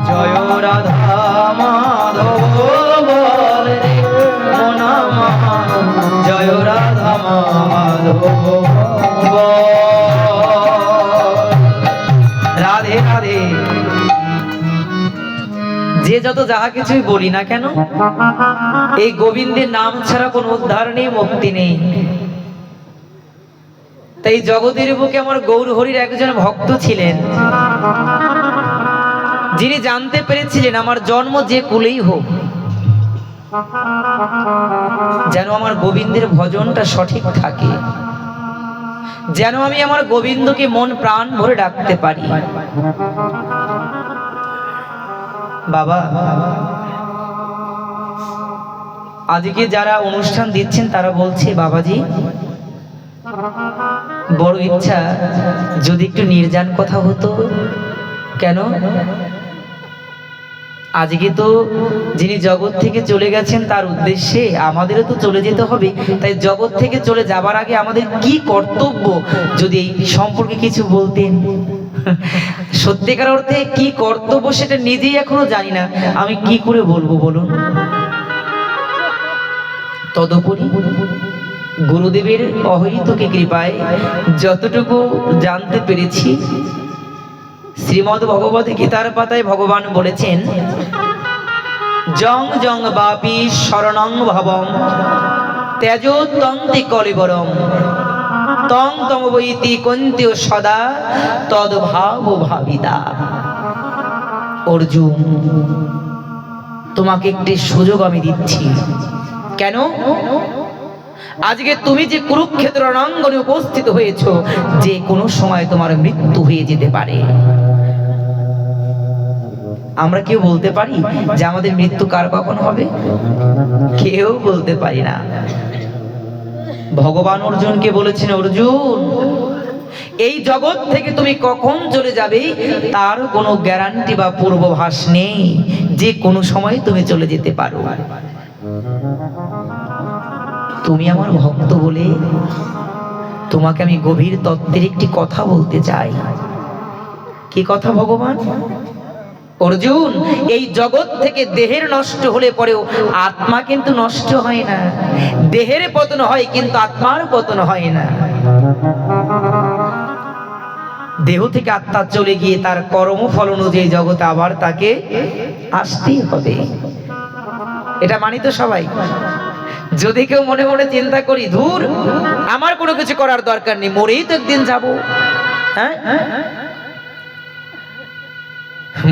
জয় রাধা মাধব বল রে মন আমার জয় রাধা মাধব রাধে রাধে। যে যত যাহা কিছুই বলি না কেন এই গোবিন্দের নাম ছাড়া কোনো উদ্ধার নেই, মুক্তি নেই। তাই জগতের বুকে আমার গৌর হরির একজন ভক্ত ছিলেন যিনি জানতে পেরেছিলেন আমার জন্ম যে কুলেই হোক যেন আমার গোবিন্দের ভজনটা সঠিক থাকে, যেন আমি আমার গোবিন্দকে মন প্রাণ ভরে ডাকতে পারি। বাবা আজকে যারা অনুষ্ঠান দিচ্ছেন তারা বলছে বাবাজি বড় ইচ্ছা যদি একটু নির্জান কথা হতো। কেন? আজকে তো যিনি জগৎ থেকে চলে গেছেন তার উদ্দেশ্যে আমাদেরও তো চলে যেতে হবে। তাই জগৎ থেকে চলে যাবার আগে আমাদের কি কর্তব্য যদি এই সম্পর্কে কিছু বলতেন। সত্যিকার অর্থে কি কর্তব্য সেটা নিজেই এখনো জানি না, আমি কি করে বলবো বলুন। তদুপরি গুরুদেবের অহৈতুকী কৃপায় যতটুকু জানতে পেরেছি শ্রীমদ্ ভগবত গীতার পাতায় ভগবান বলেছেন জং জং বাপি শরণং ভবম তেজোতন্তি কলিবরম তং তম বৈতি কন্তেয় সদা তদ্ভাব ভাবিতা। অর্জুন, তোমাকে একটি সুযোগ আমি দিচ্ছি। কেন? আজকে তুমি যে কুরুক্ষেত্র রণাঙ্গনে উপস্থিত হয়েছো, যে কোনো সময় তোমার মৃত্যু হয়ে যেতে পারে। আমরা কেউ বলতে পারি যে আমাদের মৃত্যু কার কখন হবে? কেউ বলতে পারি না। ভগবান অর্জুনকে বলেছেন, অর্জুন, এই জগৎ থেকে তুমি কখন চলে যাবে তার কোনো গ্যারান্টি বা পূর্বাভাস নেই, যে কোনো সময় তুমি চলে যেতে পারো। তুমি আমার ভক্ত বলে তোমাকে আমি গভীর তত্ত্বের একটি কথা বলতে চাই। কি কথা ভগবান? অর্জুন, এই জগৎ থেকে দেহের নষ্ট হলে পরেও আত্মা কিন্তু নষ্ট হয় না। দেহের পতন হয় কিন্তু আত্মার পতন হয় না। দেহ থেকে আত্মা চলে গিয়ে তার কর্মফল অনুযায়ী জগতে আবার তাকে আসতেই হবে। এটা মানি তো সবাই? যদি কেউ মনে মনে চিন্তা করি, ধুর, আমার কোনো কিছু করার দরকার নেই, মরেই তো একদিন যাব, হ্যাঁ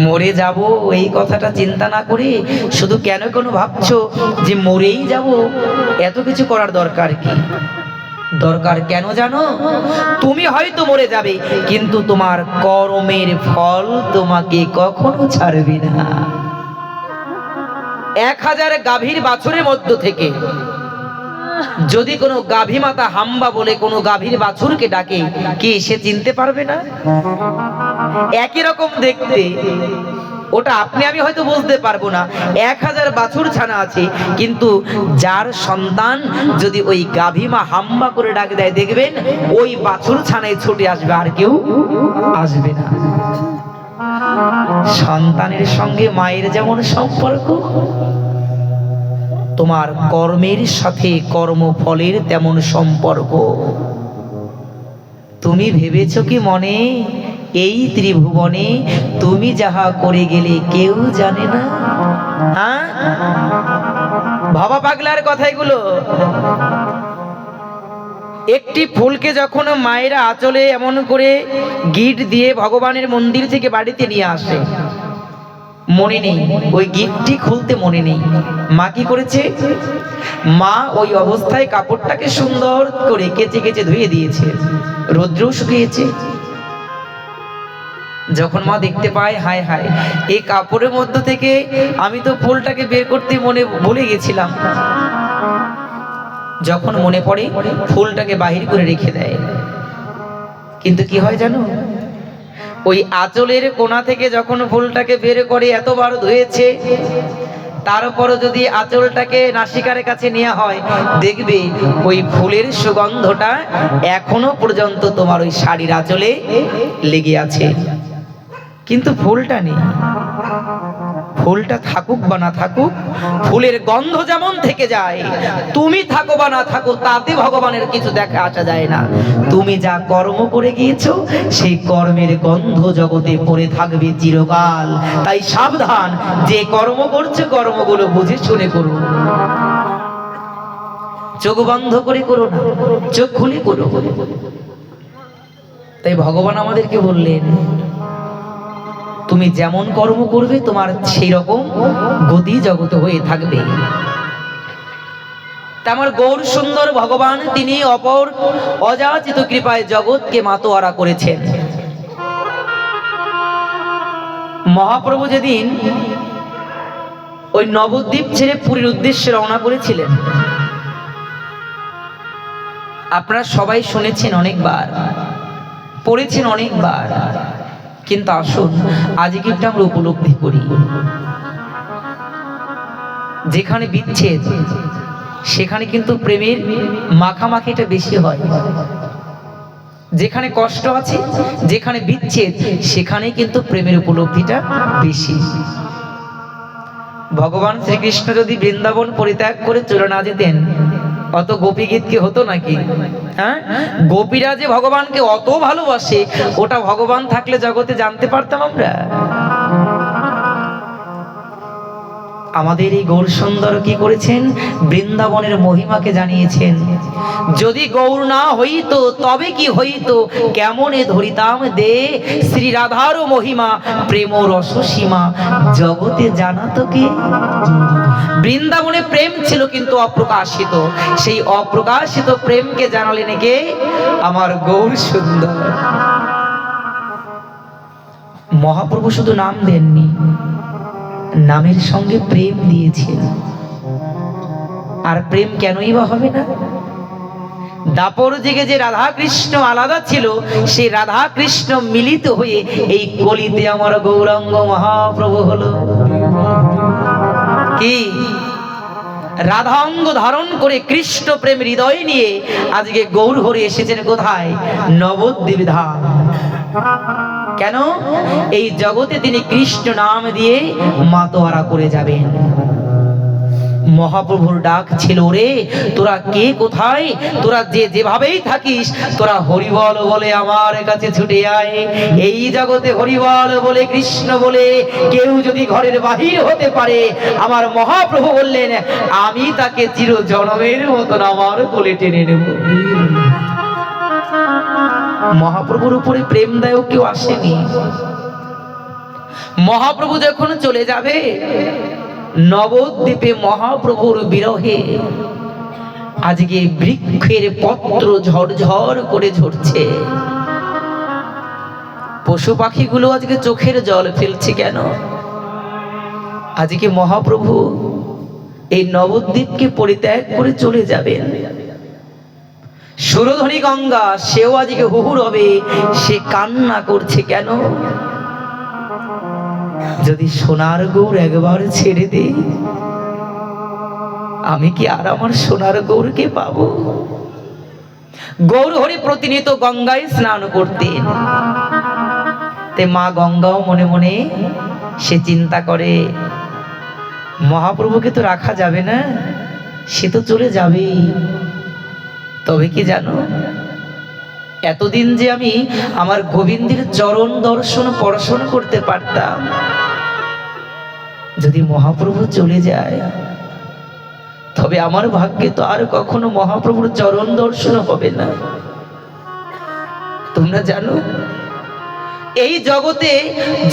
মরে যাব, এই কথাটা চিন্তা না করে শুধু কেন ভাবছো যে মরেই যাব, এত কিছু করার দরকার কি? দরকার কেন জানো? তুমি হয়তো মরে যাবে, কিন্তু তোমার কর্মের ফল তোমাকে কখনো ছাড়বে না। 1000 গাভীর বাছুরের মধ্য থেকে যদি কোনো গাভী মাতা হাম্বা বলে কোনো গাভীর বাছুরকে ডাকে, কি সে চিনতে পারবে না? একই রকম দেখতে, ওটা আপনি আমি হয়তো বুঝতে পারবো না। 1000 বাছুর ছানা আছে, কিন্তু যার সন্তান যদি ওই গাভী মা হাম্বা করে ডাক দেয়, দেখবেন ওই বাছুর ছানায় ছুটে আসবে, আর কেউ আসবে না। সন্তানের সঙ্গে মায়ের যেমন সম্পর্ক, তোমার কর্মের সাথে কর্মফলের তেমন সম্পর্ক। তুমি ভেবেছো কি মনে, এই ত্রিভুবনে তুমি যাহা করে গেলে কেউ জানে না? হ্যাঁ, ভাবা পাগলার কথা এগুলো। একটি ফুলকে যখন মায়েরা আঁচলে এমন করে গিট দিয়ে ভগবানের মন্দির থেকে বাড়িতে নিয়ে আসে, মনে নেই ওই গিটটি খুলতে মনে নেই, মা কি করেছে? মা ওই অবস্থায় কাপড়টাকে সুন্দর করে কেচে কেচে ধুয়ে দিয়েছে, রৌদ্রেও শুকিয়েছে। যখন মা দেখতে পায়, হায় হায়, এই কাপড়ের মধ্য থেকে আমি তো ফুলটাকে বের করতে ভুলে গেছিলাম, যখন মনে পড়ে ফুলটাকে বাহির করে রেখে দেয়। কিন্তু কি হয় জানো? ওই আঁচলের কোণা থেকে যখন ফুলটাকে বের করে এতবার ধুয়েছে, তারপরও যদি আঁচলটাকে নাসিকার কাছে নেওয়া হয়, দেখবে ওই ফুলের সুগন্ধটা এখনো পর্যন্ত তোমার ওই শাড়ির আঁচলে লেগে আছে, কিন্তু ফুলটা নেই। ফুলটা থাকুক বা না থাকুক, ফুলের গন্ধ যেমন থেকে যায়, তুমি থাকো বা না থাকো, তাতে ভগবানের কিছু দেখা আসা যায় না। তুমি যা কর্ম করে গিয়েছো, সেই কর্মের গন্ধ জগতে পড়ে থাকবে চিরকাল। তাই সাবধান, যে কর্ম করছে কর্মগুলো বুঝে শুনে করো, চোখ বন্ধ করে করো না, চোখ খুলে করো। তাই ভগবান আমাদেরকে বললেন, তুমি যেমন কর্ম করবে তোমার সেই রকম গতি জগতে হয়ে থাকবে। আমার গৌর সুন্দর ভগবান, তিনি অপর অযাচিত কৃপায় জগৎকে মাতোয়ারা করেছেন। মহাপ্রভু যেদিন ওই নবদ্বীপ ছেড়ে পুরীর উদ্দেশ্যে রওনা করেছিলেন, আপনারা সবাই শুনেছেন অনেকবার, পড়েছেন অনেকবার, কিন্তু আসুন আজকে একটু আমরা উপলব্ধি করি। যেখানে বিচ্ছেদ সেখানে কিন্তু প্রেমের মাখামাখিটা বেশি হয়। যেখানে কষ্ট আছে, যেখানে বিচ্ছেদ, সেখানে কিন্তু প্রেমের উপলব্ধিটা বেশি। ভগবান শ্রীকৃষ্ণ যদি বৃন্দাবন পরিত্যাগ করে চলে না যেতেন, অত গোপী গীত কি হতো নাকি? হ্যাঁ, গোপীরা যে ভগবানকে অত ভালোবাসে, ওটা ভগবান থাকলে জগতে জানতে পারতাম আমরা? আমাদের এই গৌর সুন্দর কি করেছেন? বৃন্দাবনের মহিমাকে জানিয়েছেন। যদি গৌর না হইতো তবে কি হইতো, কেমনে ধরিতাম দে শ্রী রাধার মহিমা, প্রেম রস সীমা জগতে জানাতো কে? বৃন্দাবনে প্রেম ছিল কিন্তু অপ্রকাশিত, সেই অপ্রকাশিত প্রেমকে জানালেন কে? আমার গৌর সুন্দর। মহাপ্রভু শুধু নাম দেননি, নামের সঙ্গে প্রেম দিয়েছেন। আর প্রেম কেনই বা হবে না? দাপর যুগে যে রাধা কৃষ্ণ আলাদা ছিল, সেই রাধা কৃষ্ণ মিলিত হয়ে এই কলিতে আমার গৌরাঙ্গ মহাপ্রভু হলো। কি রাধাঙ্গ ধারণ করে কৃষ্ণ প্রেম হৃদয় নিয়ে আজকে গৌর হরে এসেছেন কোথায়? নবদ্বীপ ধাম। কেন? এই জগতে তিনি কৃষ্ণ নাম দিয়ে মাতোয়ারা করে যাবেন। মহাপ্রভুর ডাক ছিল, রে তোরা কে কোথায়, তোরা যে যেভাবেই থাকিস, তোরা হরিবল বলে আমার কাছে ছুটে আয়। এই জগতে হরিবল বলে কৃষ্ণ বলে কেউ যদি ঘরের বাহির হতে পারে, আমার মহাপ্রভু বললেন আমি তাকে চির জনমের মতন আমার কোলে টেনে নেব। মহাপ্রভুর উপরে প্রেমদায়ক কেউ আসেনি। মহাপ্রভু যখন চলে যাবে, নবদ্বীপে মহাপ্রভুর বিরহে আজকে বৃক্ষের পত্র ঝরঝর করে ঝরছে। পশু পাখিগুলো আজকে চোখের জল ফেলছে। কেন? আজকে মহাপ্রভু এই নবদ্বীপকে পরিত্যাগ করে চলে যাবেন। সুরধনী গঙ্গা সেও আজকে হুহুর হবে, সে কান্না করছে। কেন? যদি সোনার গৌর একবার ছেড়ে দেই, আমি কি আর আমার সোনার গৌরকে পাবো? গৌর হরি প্রতিনিয়ত গঙ্গায় স্নান করতেন। তে মা গঙ্গাও মনে মনে সে চিন্তা করে, মহাপ্রভুকে তো রাখা যাবে না, সে তো চলে যাবেই। তবে কি জানো, এতদিন যে আমি আমার গোবিন্দের চরণ দর্শন পরশন করতে পারতাম, যদি মহাপ্রভু চলে যায় তবে আমার ভাগ্যে তো আর কখনো মহাপ্রভুর চরণ দর্শন হবে না। তোমরা জানো, এই জগতে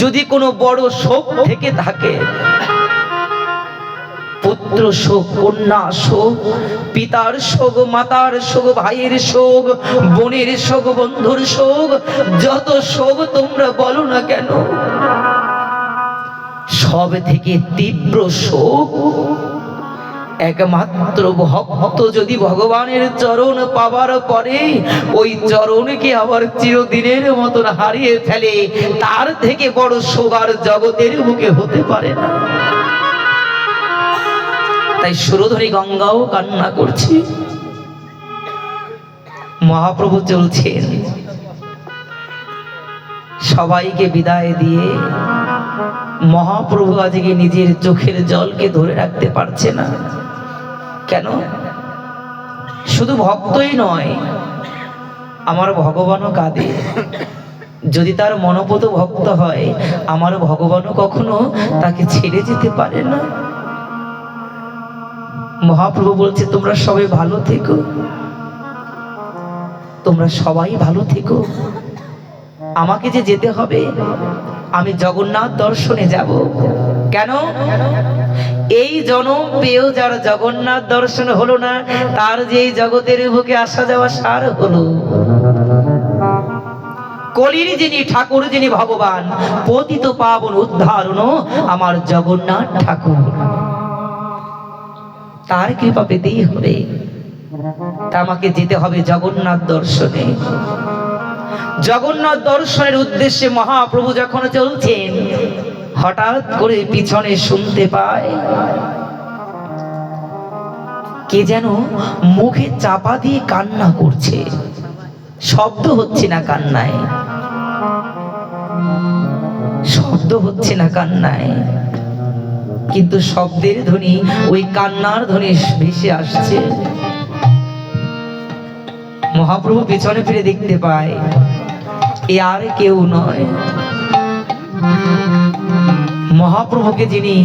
যদি কোনো বড় শোক থেকে থাকে, পুত্র শোক, কন্যা শোক, পিতার শোক, মাতার শোক, ভাইয়ের শোক, বোনের শোক, বন্ধুর শোক, যত শোক তোমরা বলো না কেন, সব থেকে তীব্র শোক একমাত্র ভক্ত যদি ভগবানের চরণ পাবার পরে ওই চরণকে আবার চিরদিনের মতন হারিয়ে ফেলে, তার থেকে বড় শোক আর জগতের বুকে হতে পারে না। তাই সুরধনী গঙ্গাও কান্না করছে। মহাপ্রভু চলছেন, সবাইকে বিদায় দিয়ে মহাপ্রভু আজকে নিজের চোখের জলকে ধরে রাখতে পারছে না। কেন? শুধু ভক্তই নয়, আমার ভগবানও কাঁদে। যদি তার মনোপত ভক্ত হয়, আমার ভগবানও কখনো তাকে ছেড়ে যেতে পারে না। মহাপ্রভু বলছে, তোমরা সবাই ভালো থেকো, তোমরা সবাই ভালো থেকো। আমাকে যে যেতে হবে, আমি জগন্নাথ দর্শনে যাব। কেন? এই জনম পেয়েও যার জগন্নাথ দর্শন হলো না, তার যে এই জগতের বুকে আসা যাওয়া সার হলো। কলির যিনি ঠাকুর, যিনি ভগবান, পতিত পাবন উদ্ধারণ আমার জগন্নাথ ঠাকুর, তার কৃপা পেতেই হবে। তা আমাকে যেতে হবে জগন্নাথ দর্শনে। জগন্নাথ দর্শনের উদ্দেশ্যে মহাপ্রভু যখন চলছেন, হঠাৎ করে পিছনে শুনতে পায় কে যেন মুখে চাপা দিয়ে কান্না করছে। শব্দ হচ্ছে না কান্নায়, শব্দ হচ্ছে না কান্নায়, কিন্তু শব্দের ধ্বনি ওই কান্নার ধ্বনি ভেসে আসছে। মহাপ্রভু পিছনে ফিরে দেখতে পায় এ আর কেউ নয়, মহাপ্রভুকে যিনি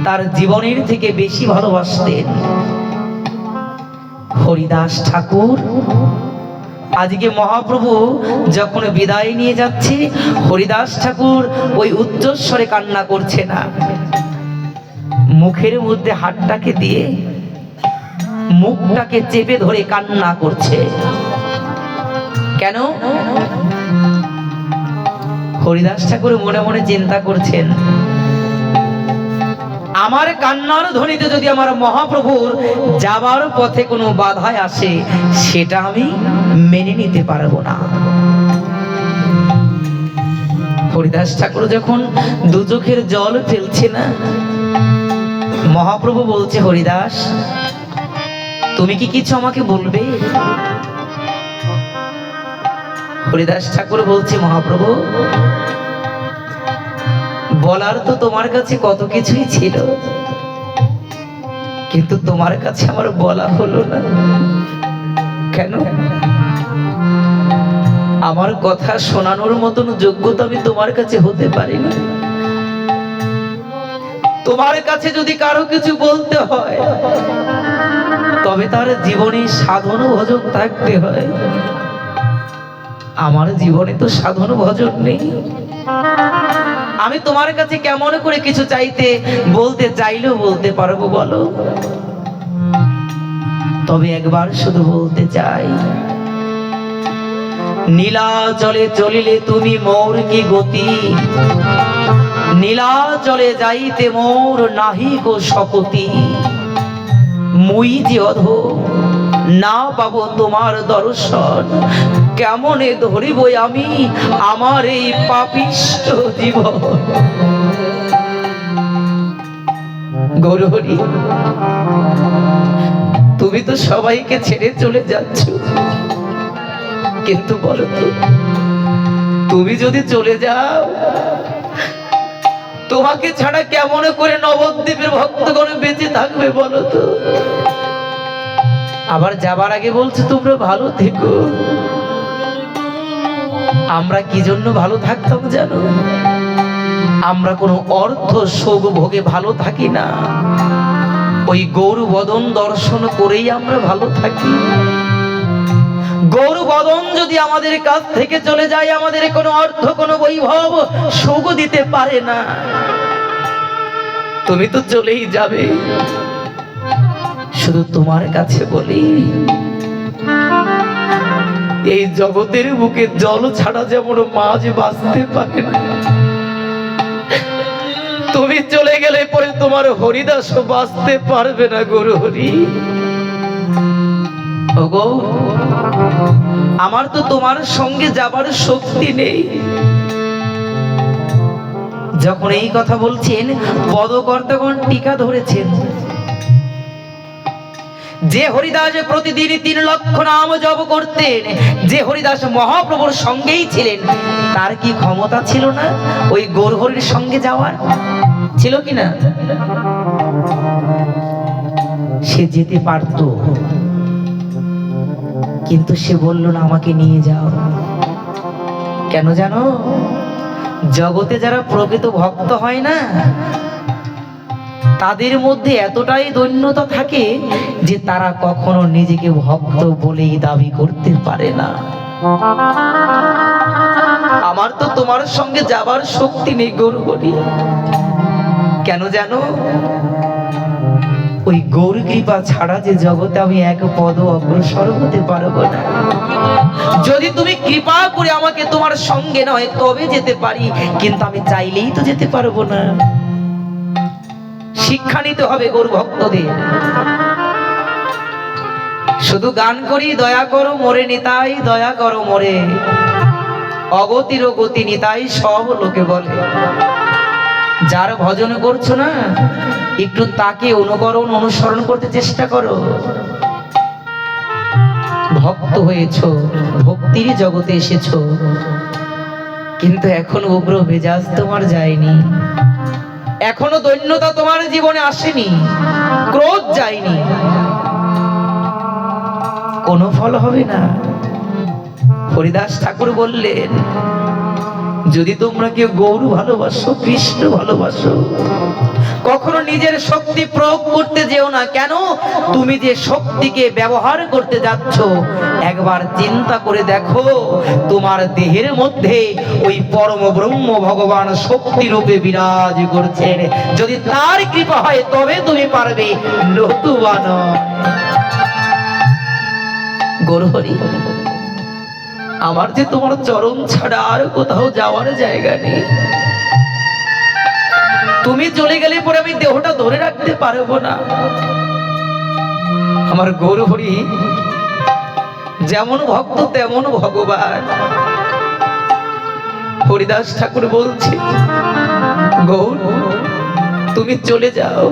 তার জীবনের থেকে বেশি ভালোবাসতেন, হরিদাস ঠাকুর, আজকে মহাপ্রভু যখন বিদায় নিয়ে যাচ্ছে, হরিদাস ঠাকুর ওই উচ্চস্বরে কান্না করছে না, মুখের মধ্যে হাতটাকে দিয়ে মুখটাকে চেপে ধরে কান্না করছে। কেন? হরিদাস ঠাকুর মনে মনে চিন্তা করছেন, আমার কান্নার ধ্বনিতে যদি আমার মহাপ্রভুর যাবার পথে কোনো বাধায় আসে, সেটা আমি মেনে নিতে পারবো না। হরিদাস ঠাকুর যখন দু চোখের জল ফেলছে না, মহাপ্রভু বলছে, হরিদাস, তুমি কি কিছু আমাকে বলবে? হরিদাস ঠাকুর বলছে, মহাপ্রভু, বলার তো তোমার কাছে কত কিছুই ছিল, কিন্তু তোমার কাছে আমার বলা হলো না। কেন? আমার কথা শোনানোর মতন যোগ্যতা আমি তোমার কাছে হতে পারিনি। তোমার কাছে যদি কারো কিছু বলতে হয়, তবে তার জীবনে সাধন ভজন থাকতে হয়। আমার জীবনে তো সাধন ভজন নেই। আমি তোমার কাছে কেমন করে কিছু বলতে চাইলেও বলতে পারবো বলো? তবে একবার শুধু বলতে চাই, নীলাচলে চলিলে তুমি মোর কি গতি, নীলাচলে যাইতে মোর নাহি গো শকতি, মুই যে অধো না পাবো তোমার দর্শন, কেমনে ধরিব আমি আমার এই পাপিষ্ঠ জীবন। গৌরহরি, তুমি তো সবাইকে ছেড়ে চলে যাচ্ছ, কিন্তু বলো তো, তুমি যদি চলে যাও, তোমাকে ছাড়া কেমন করে নবদ্বীপের ভক্তগণ বেঁচে থাকবে বলো তো? আবার যাবার আগে বলছে, তোমরা ভালো থেকো। আমরা কি জন্য ভালো থাকতাম জানো? আমরা কোনো অর্থ সুখ ভোগে ভালো থাকি না, ওই গৌর বদন দর্শন করেই আমরা ভালো থাকি। গৌর বদন যদি আমাদের কাছ থেকে চলে যায়, আমাদের কোনো অর্থ, কোনো বৈভব সুখ দিতে পারে না। তুমি তো চলেই যাবে, শুধু তোমার কাছে বলি, এই জগতের বুকে জল ছাড়া যেমন মাছ বাঁচতে পারে না, তুমি চলে গেলে পরে তোমার হরিদাসও বাঁচতে পারবে না। গুরু হরি, ওগো, আমার তো তোমার সঙ্গে যাবার শক্তি নেই। যখন এই কথা বলছেন, পদকর্তাগণ টিকা ধরেছেন। যে হরিদাস প্রতিদিন 3 লক্ষ নাম জপ করতেন, যে হরিদাস মহাপ্রভুর সঙ্গেই ছিলেন, তার কি ক্ষমতা ছিল না ওই গৌরহরির সঙ্গে যাওয়ার? ছিল কিনা? সে যেতে পারত, কিন্তু সে বলল না, আমাকে নিয়ে যাও। কেন জানো? জগতে যারা প্রকৃত ভক্ত হয় না, তাদের মধ্যে এতটাই দৈন্যতা থাকে যে তারা কখনো নিজেকে ভক্ত বলেই দাবি করতে পারে না। আমার তো তোমার সঙ্গে যাবার শক্তি নেই গৌরহরি। কেন জানো? ওই গৌর কৃপা ছাড়া যে জগতে আমি এক পদ অগ্রসর হতে পারবো না। যদি তুমি কৃপা করে আমাকে তোমার সঙ্গে নয় তবে যেতে পারি, কিন্তু আমি চাইলেই তো যেতে পারবো না। শিক্ষা নিতে হবে গৌর ভক্তদের। শুধু গান করি, দয়া করো মোরে নিতাই, দয়া করো মোরে, অগতির গতি নিতাই সব লোকে বলে। যার ভজন করছো না, একটু তাকে অনুকরণ অনুসরণ করতে চেষ্টা করো। ভক্ত হয়েছো, ভক্তির জগতে এসেছো, কিন্তু এখন উগ্র মেজাজ তোমার যায়নি, এখনো দৈন্যতা তোমার জীবনে আসেনি, ক্রোধ যায়নি, কোনো ফল হবে না। হরিদাস ঠাকুর বললেন, যদি তোমরা কেউ গৌর ভালোবাসো, কৃষ্ণ ভালোবাসো, কখনো নিজের শক্তি প্রয়োগ করতে যেও না। কেন? তুমি যে শক্তিকে ব্যবহার করতে যাচ্ছ, একবার চিন্তা করে দেখো, তোমার দেহের মধ্যে ওই পরম ব্রহ্ম ভগবান শক্তি রূপে বিরাজ করছেন। যদি তার কৃপা হয় তবে তুমি পারবে, নতুবা নয়। গৌরহরি, আমার যে তোমার চরণ ছাড়া আর কোথাও যাওয়ার জায়গা নেই। তুমি চলে গেলে পরে আমি দেহটা ধরে রাখতে পারবো না। আমার গৌরহরি যেমন ভক্ত তেমন ভগবান। হরিদাস ঠাকুর বলছে, গৌর তুমি চলে যাও,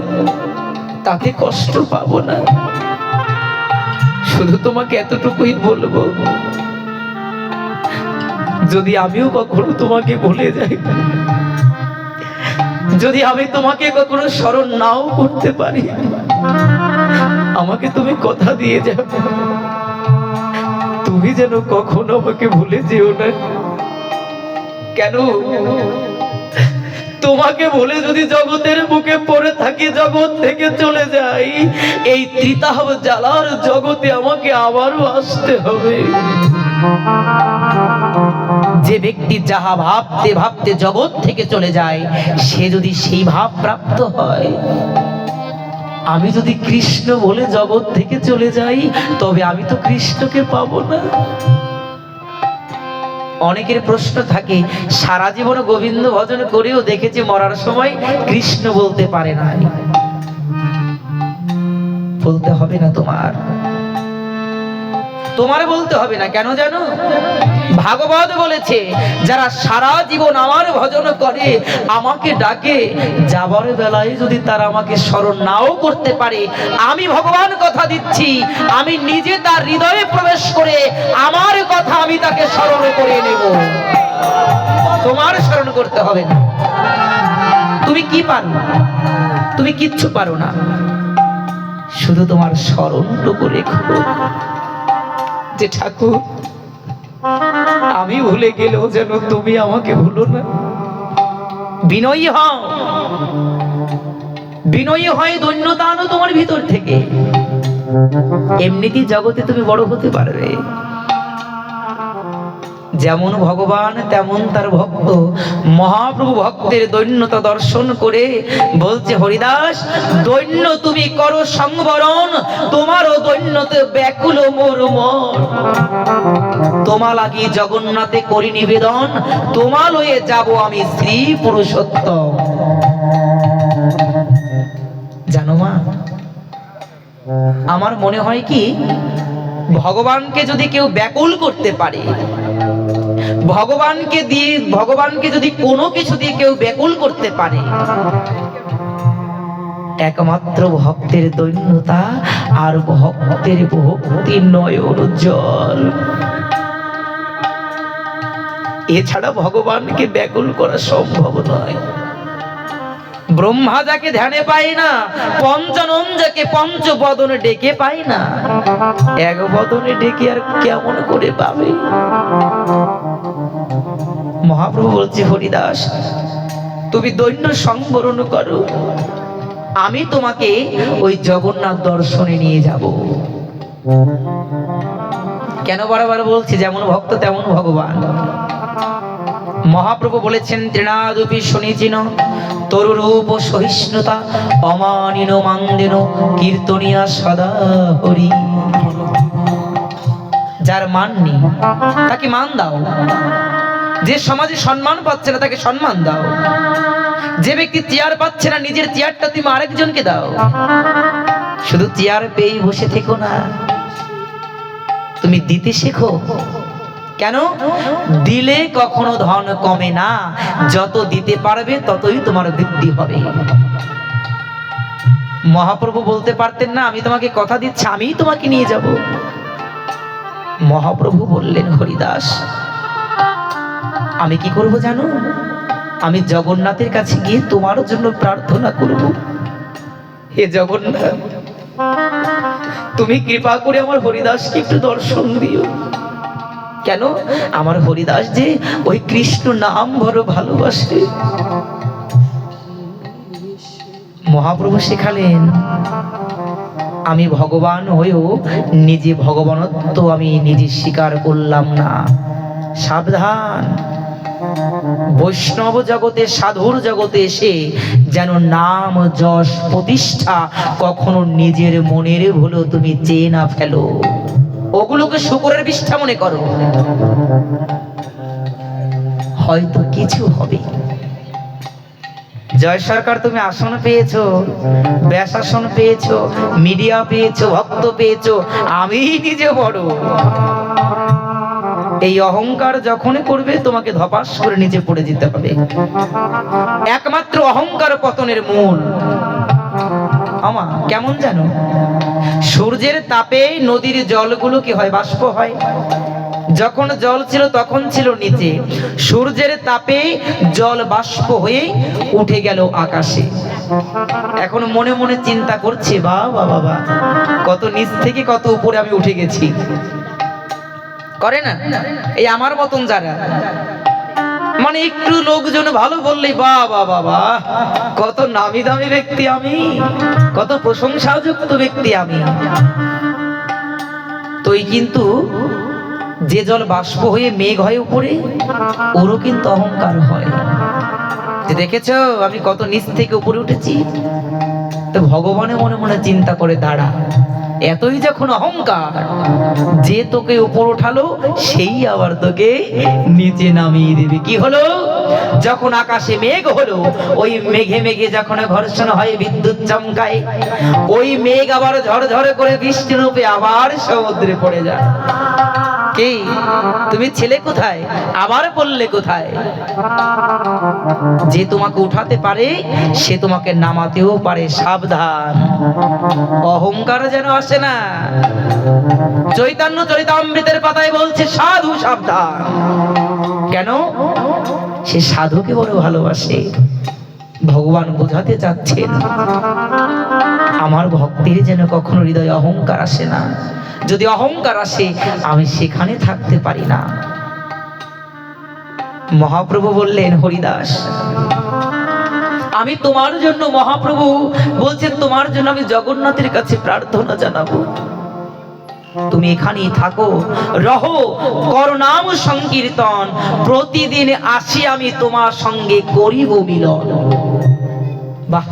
তাতে কষ্ট পাবো না। শুধু তোমাকে এতটুকুই বলবো, যদি আমিও কখনো তোমাকে ভুলে যাই, যদি আমি তোমাকে কখনো স্মরণ নাও করতে পারি, আমাকে তুমি কথা দিয়ে যাও, তুমি যেন কখনো আমাকে ভুলে যেও না। কেন? তোমাকে বলে যদি জগতের বুকে পড়ে থাকি, জগৎ থেকে চলে যাই, এই ত্রিতাপ জ্বালার জগতে আমাকে আবারও আসতে হবে। যে ব্যক্তি যাহা ভাবতে ভাবতে জগৎ থেকে চলে যায়, সে যদি সেই ভাব প্রাপ্ত হয়, আমি যদি কৃষ্ণ বলে জগৎ থেকে চলে যাই, তবে আমি তো কৃষ্ণকে পাবো না। অনেকের প্রশ্ন থাকে, সারা জীবন গোবিন্দ ভজন করেও দেখেছি মরার সময় কৃষ্ণ বলতে পারে না। বলতে হবে না, তোমার বলতে হবে না। কেন জানো? ভাগবত বলেছে, যারা সারা জীবন আমার ভজন করে, আমাকে ডাকে, যাবার বেলায় যদি তারা আমাকে স্মরণ নাও করতে পারে, আমি ভগবান কথা দিচ্ছি, আমি নিজে তার হৃদয়ে প্রবেশ করে আমার কথা আমি তাকে স্মরণ করে নেব। তোমার স্মরণ করতে হবে না। তুমি কি পারো? তুমি কিচ্ছু পারো না। শুধু তোমার স্মরণটুকু রেখো যে ঠাকুর, আমি ভুলে গেলেও যেন তুমি আমাকে ভুলো না। বিনয়ী হও, বিনয়ী হয় দৈন্যতা আনো তোমার ভিতর থেকে, এমনিতেই জগতে তুমি বড় হতে পারবে। যেমন ভগবান তেমন তার ভক্ত। মহাপ্রভু ভক্তের দৈন্যতা দর্শন করে বলছে, হরিদাস দৈন্য তুমি করো সংবরণ, তোমারও দৈন্যতে ব্যাকুল মোর মন। তোমা লাগি জগন্নাথে করি নিবেদন, তোমা লয়ে যাব আমি শ্রী পুরুষোত্তম। জানো মা, আমার মনে হয় কি, ভগবানকে যদি কেউ ব্যাকুল করতে পারে, ভগবানকে যদি কোনো কিছু দিয়ে কেউ ব্যাকুল করতে পারে, একমাত্র ভক্তের দৈন্যতা আর ভক্তের ভক্তির নয়ন জল। এছাড়া ভগবানকে ব্যাকুল করা সম্ভব নয়। ব্রহ্মা যাকে ধ্যানে পায় না, পঞ্চানন যাকে পঞ্চবদনে ডেকে পায় না, এক বদনে ডেকে আর কেমন করে পাবে? মহাপ্রভু বলছে, হরিদাস তুমি দৈন্য সংবরণ করো, আমি তোমাকে ওই জগন্নাথ দর্শনে নিয়ে যাব। কেন বারবার বলছি? যেমন ভক্ত তেমন ভগবান। মহাপ্রভু বলেছেন, তৃণাদুপি শুনিচিন তরুরূপ সহিষ্ণুতা অমানিন মান্দিন কীর্তনিয়া সদা হরি। যার মান নেই তাকে মান দাও, যে সমাজে সম্মান পাচ্ছে না তাকে সম্মান দাও, যে ব্যক্তি চেয়ার পাচ্ছে না নিজের চেয়ারটা তুমি আরেকজনকে দাও। শুধু চেয়ার পেয়েই বসে থেকো না, তুমি দিতে শেখো। কেন? দিলে কখনো ধন কমে না, যত দিতে পারবে ততই তোমার বৃদ্ধি হবে। মহাপ্রভু বলতে পারতেন না, আমি তোমাকে কথা দিচ্ছি, আমিই তোমাকে নিয়ে যাব? মহাপ্রভু বললেন, হরিদাস আমি কি করব জানো? আমি জগন্নাথের কাছে গিয়ে তোমার জন্য প্রার্থনা করব, হে জগন্নাথ তুমি কৃপা করে আমার হরিদাসকে একটু দর্শন দিও। কেন? আমার হরিদাস যে ওই কৃষ্ণ নাম বড় ভালোবাসে। মহাপ্রভু শেখালেন, আমি ভগবান হয়েও নিজে ভগবানত্ব আমি নিজে স্বীকার করলাম না। সাবধান, বৈষ্ণব জগতে, সাধুর জগতে এসে যেন নাম যশ প্রতিষ্ঠা কখনো নিজের মনের ভুলো তুমি চেয়ে না ফেলো, ওগুলোকে শুকরের বিষ্ঠা মনে করো, হয়তো কিছু হবে। জয় সরকার, তুমি আসন পেয়েছো, ব্যাস আসন পেয়েছো, মিডিয়া পেয়েছো, ভক্ত পেয়েছো, আমি নিজে বড়, এই অহংকার যখনই করবে তোমাকে ধপাস করে নিচে পড়ে যেতে হবে। একমাত্র অহংকার পতনের মূল। আমা কেমন জানো, সূর্যের তাপে নদীর জলগুলো কি হয়? বাষ্প হয়। যখন জল ছিল তখন ছিল নিচে, সূর্যের তাপে জল বাষ্প হয়ে উঠে গেল আকাশে। এখন মনে মনে চিন্তা করছে, বাবা বাবা, কত নিচ থেকে কত উপরে আমি উঠে গেছি। করে না? এই আমার মতন যারা মানে একটু লোকজন ভালো বললেই বাবা বাবা, কত নামি দামি ব্যক্তি আমি, কত প্রশংসাযুক্ত ব্যক্তি আমি। তোই কিন্তু যে জল বাষ্প হয়ে মেঘ হয় উপরে, ওরও কিন্তু অহংকার হয় যে দেখেছ আমি কত নিচ থেকে উপরে উঠেছি। তো ভগবানে মনে মনে চিন্তা করে, দাঁড়া, এতই যখন অহংকার, যে তোকে উপর উঠালো সেই আবার তোকে নিচে নামিয়ে দেবে। কি হলো? যখন আকাশে মেঘ হলো, ওই মেঘে মেঘে যখন ঘর্ষণ হয়, বিদ্যুৎ চমকায়, ওই মেঘ আবার ঝড় করে বৃষ্টি রূপে আবার সমুদ্রে পড়ে যায়। কি তুমি ছেলে কোথায়, আবার পড়লে কোথায়? যে তোমাকে উঠাতে পারে সে তোমাকে নামাতেও পারে। সাবধান, অহংকার যেন আসে না। চৈতন্য চরিতামৃতের পাতায় বলছে, সাধু সাবধান। কেন? সে সাধুকে বড় ভালোবাসে। ভগবান বোঝাতে চাচ্ছেন, আমার ভক্তের যেন কখনো হৃদয়ে অহংকার আসে না। যদি অহংকার আসে, আমি সেখানে থাকতে পারি না। মহাপ্রভু বললেন, হরিদাস, আমি তোমার জন্য, মহাপ্রভু বলছেন তোমার জন্য আমি জগন্নাথের কাছে প্রার্থনা জানাবো, তুমি এখানেই থাকো, রহো, কর নাম সংকীর্তন, প্রতিদিন আসি আমি তোমার সঙ্গে করিব মিলন। বাহ,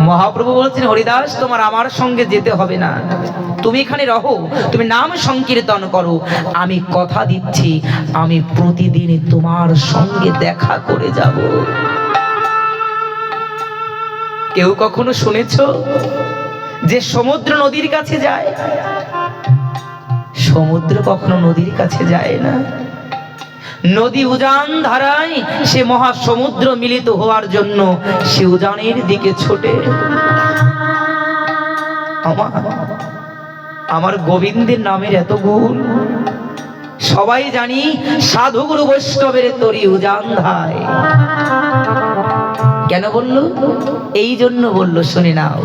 মহাপ্রভু বলছেন, হরিদাস তোমার আমার সঙ্গে যেতে হবে না, তুমি এখানে রহো, তুমি নাম সংকীর্তন করো, আমি কথা দিচ্ছি আমি প্রতিদিন তোমার সঙ্গে দেখা করে যাব। কেউ কখনো শুনেছো যে সমুদ্র নদীর কাছে যায়? সমুদ্র কখনো নদীর কাছে যায় না। নদী উজান ধারায়, সে মহাসমুদ্র মিলিত হওয়ার জন্য সে উজানের দিকে ছোটে। আমার গোবিন্দের নামের এত গুণ, সবাই জানি সাধুগুরু বৈষ্ণবের তরি উজান ধায়। কেন বললো? এই জন্য বললো, শুনে নাও।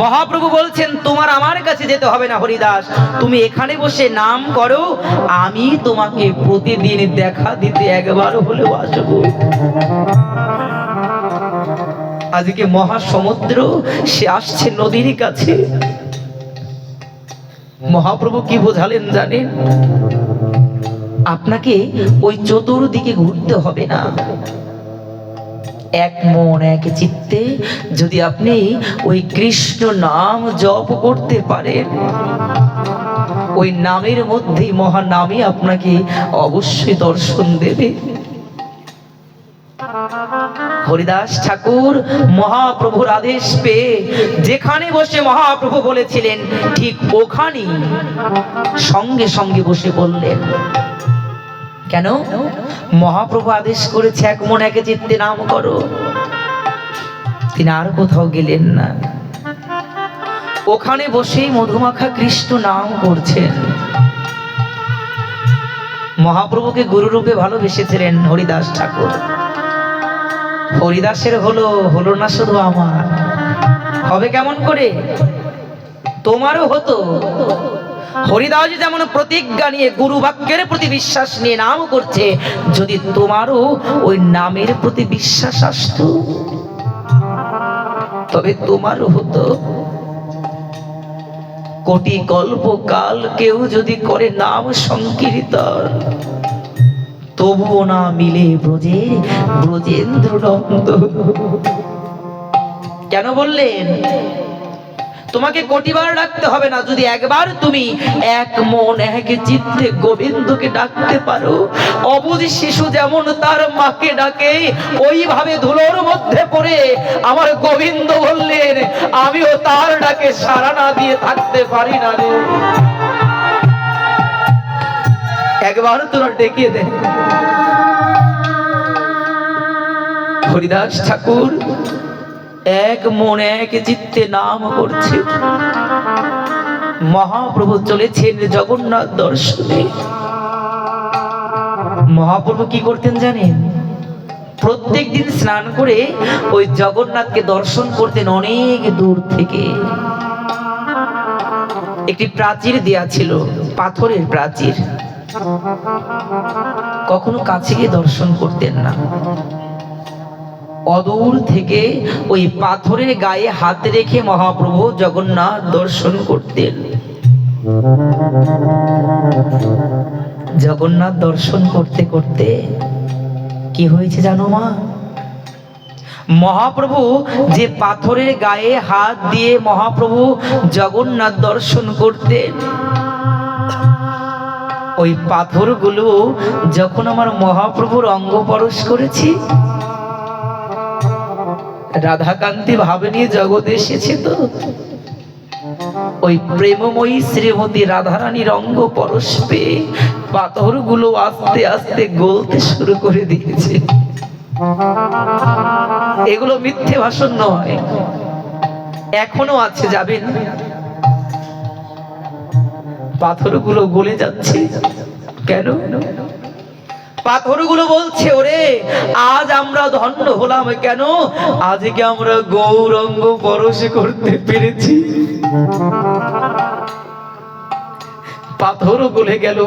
মহাপ্রভু বলছেন, তোমার আমার কাছে যেতে হবে না হরিদাস, তুমি এখানে বসে নাম করো, আমি তোমাকে প্রতিদিন দেখা দিতে একবার হলেও আসবো। আজকে মহাসমুদ্র, সে আসছে নদীর কাছে। মহাপ্রভু কি বোঝালেন জানেন? আপনাকে ওই চতুর্দিকে ঘুরতে হবে না। এক মন এক চিত্তে যদি আপনি ওই কৃষ্ণ নাম জপ করতে পারেন, ওই নামের মধ্যে মহানামই আপনাকে অবশ্যই দর্শন দেবে। হরিদাস ঠাকুর মহাপ্রভুর আদেশ পেয়ে যেখানে বসে মহাপ্রভু বলেছিলেন, ঠিক ওখানেই সঙ্গে সঙ্গে বসে বললেন। কেন? মহাপ্রভু আদেশ করেছে এক মন এক চিত্তে নাম করো। তিনি আর কোথাও গেলেন না, ওখানে বসেই মধুমাখা কৃষ্ণ নাম করছেন। মহাপ্রভুকে গুরুরূপে ভালোবেসেছিলেন হরিদাস ঠাকুর। হরিদাসের হলো না শুধু আমার, হবে কেমন করে? তোমারও হতো। হরিদাস যেমন প্রতিজ্ঞা নিয়ে গুরু বাক্যের প্রতি বিশ্বাস নিয়ে নাম করছে, যদি তোমারও ওই নামের প্রতি বিশ্বাস আসতো, তবে তোমারও হতো। কোটি কল্প কাল কেউ যদি করে নাম সংকীর্তন, তবুও না মিলে ব্রজে ব্রজেন্দ্র নন্দ। কেন বললেন? তোমাকে কোটিবার ডাকতে হবে না, যদি একবার তুমি এক মন এক চিত্তে গোবিন্দকে ডাকতে পারো। অবুঝ শিশু যেমন তার মাকে ডাকে, ওইভাবে ধুলোর মধ্যে পড়ে আমার গোবিন্দ বললেন, আমিও তার ডাকে সাড়া না দিয়ে থাকতে পারি না রে। একবার তোরা ডেকে দে। হরিদাস ঠাকুর এক মনে এক চিত্তে নাম করছে। মহাপ্রভু চলেছেন জগন্নাথ দর্শনে। মহাপ্রভু কি করতেন জানেন? প্রত্যেক দিন স্নান করে ওই জগন্নাথকে দর্শন করতেন অনেক দূর থেকে। একটি প্রাচীর দেয়া ছিল, পাথরের প্রাচীর। কখনো কাছে গিয়ে দর্শন করতেন না, অদূর থেকে ওই পাথরের গায়ে হাত রেখে মহাপ্রভু জগন্নাথ দর্শন করতেন। জগন্নাথ দর্শন করতে করতে কি হয়েছে জানো মা? মহাপ্রভু যে পাথরের গায়ে হাত দিয়ে মহাপ্রভু জগন্নাথ দর্শন করতেন, ওই পাথরগুলো যখন আমার মহাপ্রভুর অঙ্গ পরশ করেছি, রাধাকান্তি ভাবে নিয়ে জগতে এসেছে, তো ওই প্রেমময়ী শ্রীমতী রাধারানীর অঙ্গ পরশ পেয়ে পাথরগুলো আস্তে আস্তে গলতে শুরু করে দিয়েছে। এগুলো মিথ্যে ভাষণ নয়, এখনো আছে, যাবেন। পাথরগুলো গলে যাচ্ছে কেন? পাথরগুলো বলছে, ওরে আজ আমরা ধন্য হলাম কেন? আজকে আমরা গৌরাঙ্গ পরশ করতে পেরেছি। পাথর গলে গেল,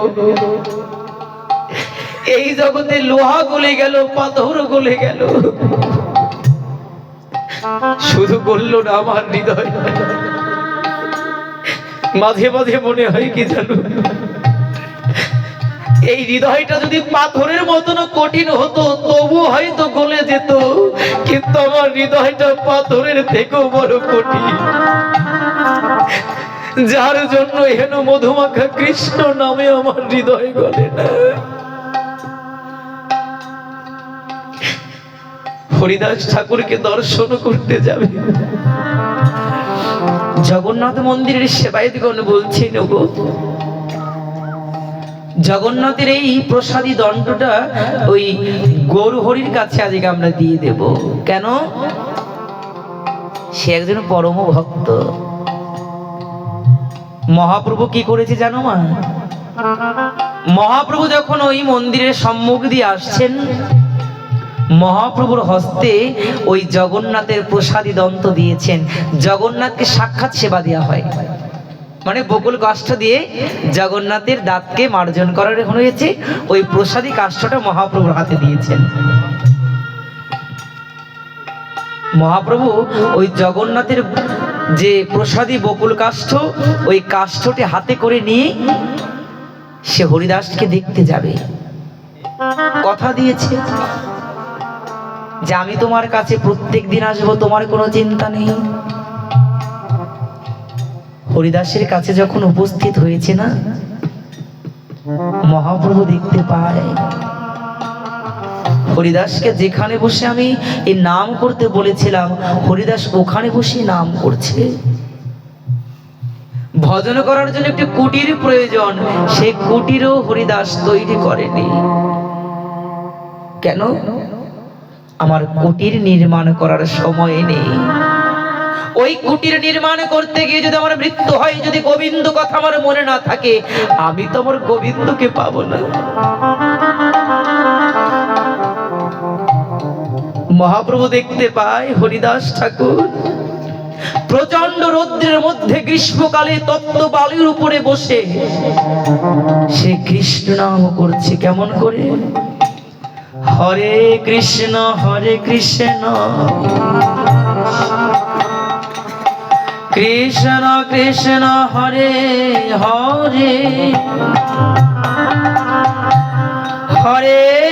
এই জগতে লোহা গলে গেল, পাথর গলে গেল, শুধু গলল না আমার হৃদয়। মাঝে মাঝে মনে হয় কি জানো, এই হৃদয়টা যদি পাথরের মতন কঠিন হতো তবু হয়তো গলে যেত, কিন্তু আমার হৃদয়টা পাথরের থেকেও বড় কঠিন, যার জন্য হেন মধুমাখা কৃষ্ণ নামে আমার হৃদয় গলে না। হরিদাস ঠাকুরকে দর্শন করতে যাবে, জগন্নাথ মন্দিরের সেবায়েতগণ বলছেন, ওগো জগন্নাথের এই প্রসাদী দণ্ডটা ওই গৌর হরির কাছে আজকে আমরা দিয়ে দেব। কেন? সে একজন পরম ভক্ত। মহাপ্রভু কি করেছে জানো মা? মহাপ্রভু যখন ওই মন্দিরের সম্মুখ দিয়ে আসছেন, মহাপ্রভুর হস্তে ওই জগন্নাথের প্রসাদী দন্ত দিয়েছেন। জগন্নাথকে সাক্ষাৎ সেবা দেওয়া হয়, মানে বকুল কাষ্ঠ দিয়ে জগন্নাথের দাঁতকে মার্জন করার হয়েছে, ওই প্রসাদী কাষ্ঠটা মহাপ্রভুর হাতে দিয়েছেন। মহাপ্রভু ওই জগন্নাথের যে প্রসাদী বকুল কাষ্ঠ, ওই কাষ্ঠটি হাতে করে নিয়ে সে হরিদাসকে দেখতে যাবে। কথা দিয়েছে যে আমি তোমার কাছে প্রত্যেক দিন আসবো, তোমার কোনো চিন্তা নেই। হরিদাসের কাছে যখন উপস্থিত হয়েছে না, মহাপ্রভু দেখতে পায় হরিদাসকে যেখানে বসে আমি এই নাম করতে বলেছিলাম, হরিদাস ওখানে বসে নাম করছে। ভজন করার জন্য একটি কুটির প্রয়োজন, সেই কুটিরও হরিদাস তৈরি করেনি। কেন? আমার কুটির নির্মাণ করার সময় নেই। ওই কুটির নির্মাণ করতে গিয়ে যদি আমার মৃত্যু হয়, যদি গোবিন্দ কথা আমার মনে না থাকে, আমি তো আমার গোবিন্দকে পাবো না। মহাপ্রভু দেখতে পায় হরিদাস ঠাকুর প্রচন্ড রৌদ্রের মধ্যে গ্রীষ্মকালে তপ্ত বালির উপরে বসে সে কৃষ্ণ নাম করছে। কেমন করে? হরে কৃষ্ণ কৃষ্ণ কৃষ্ণ হরে হরে হরে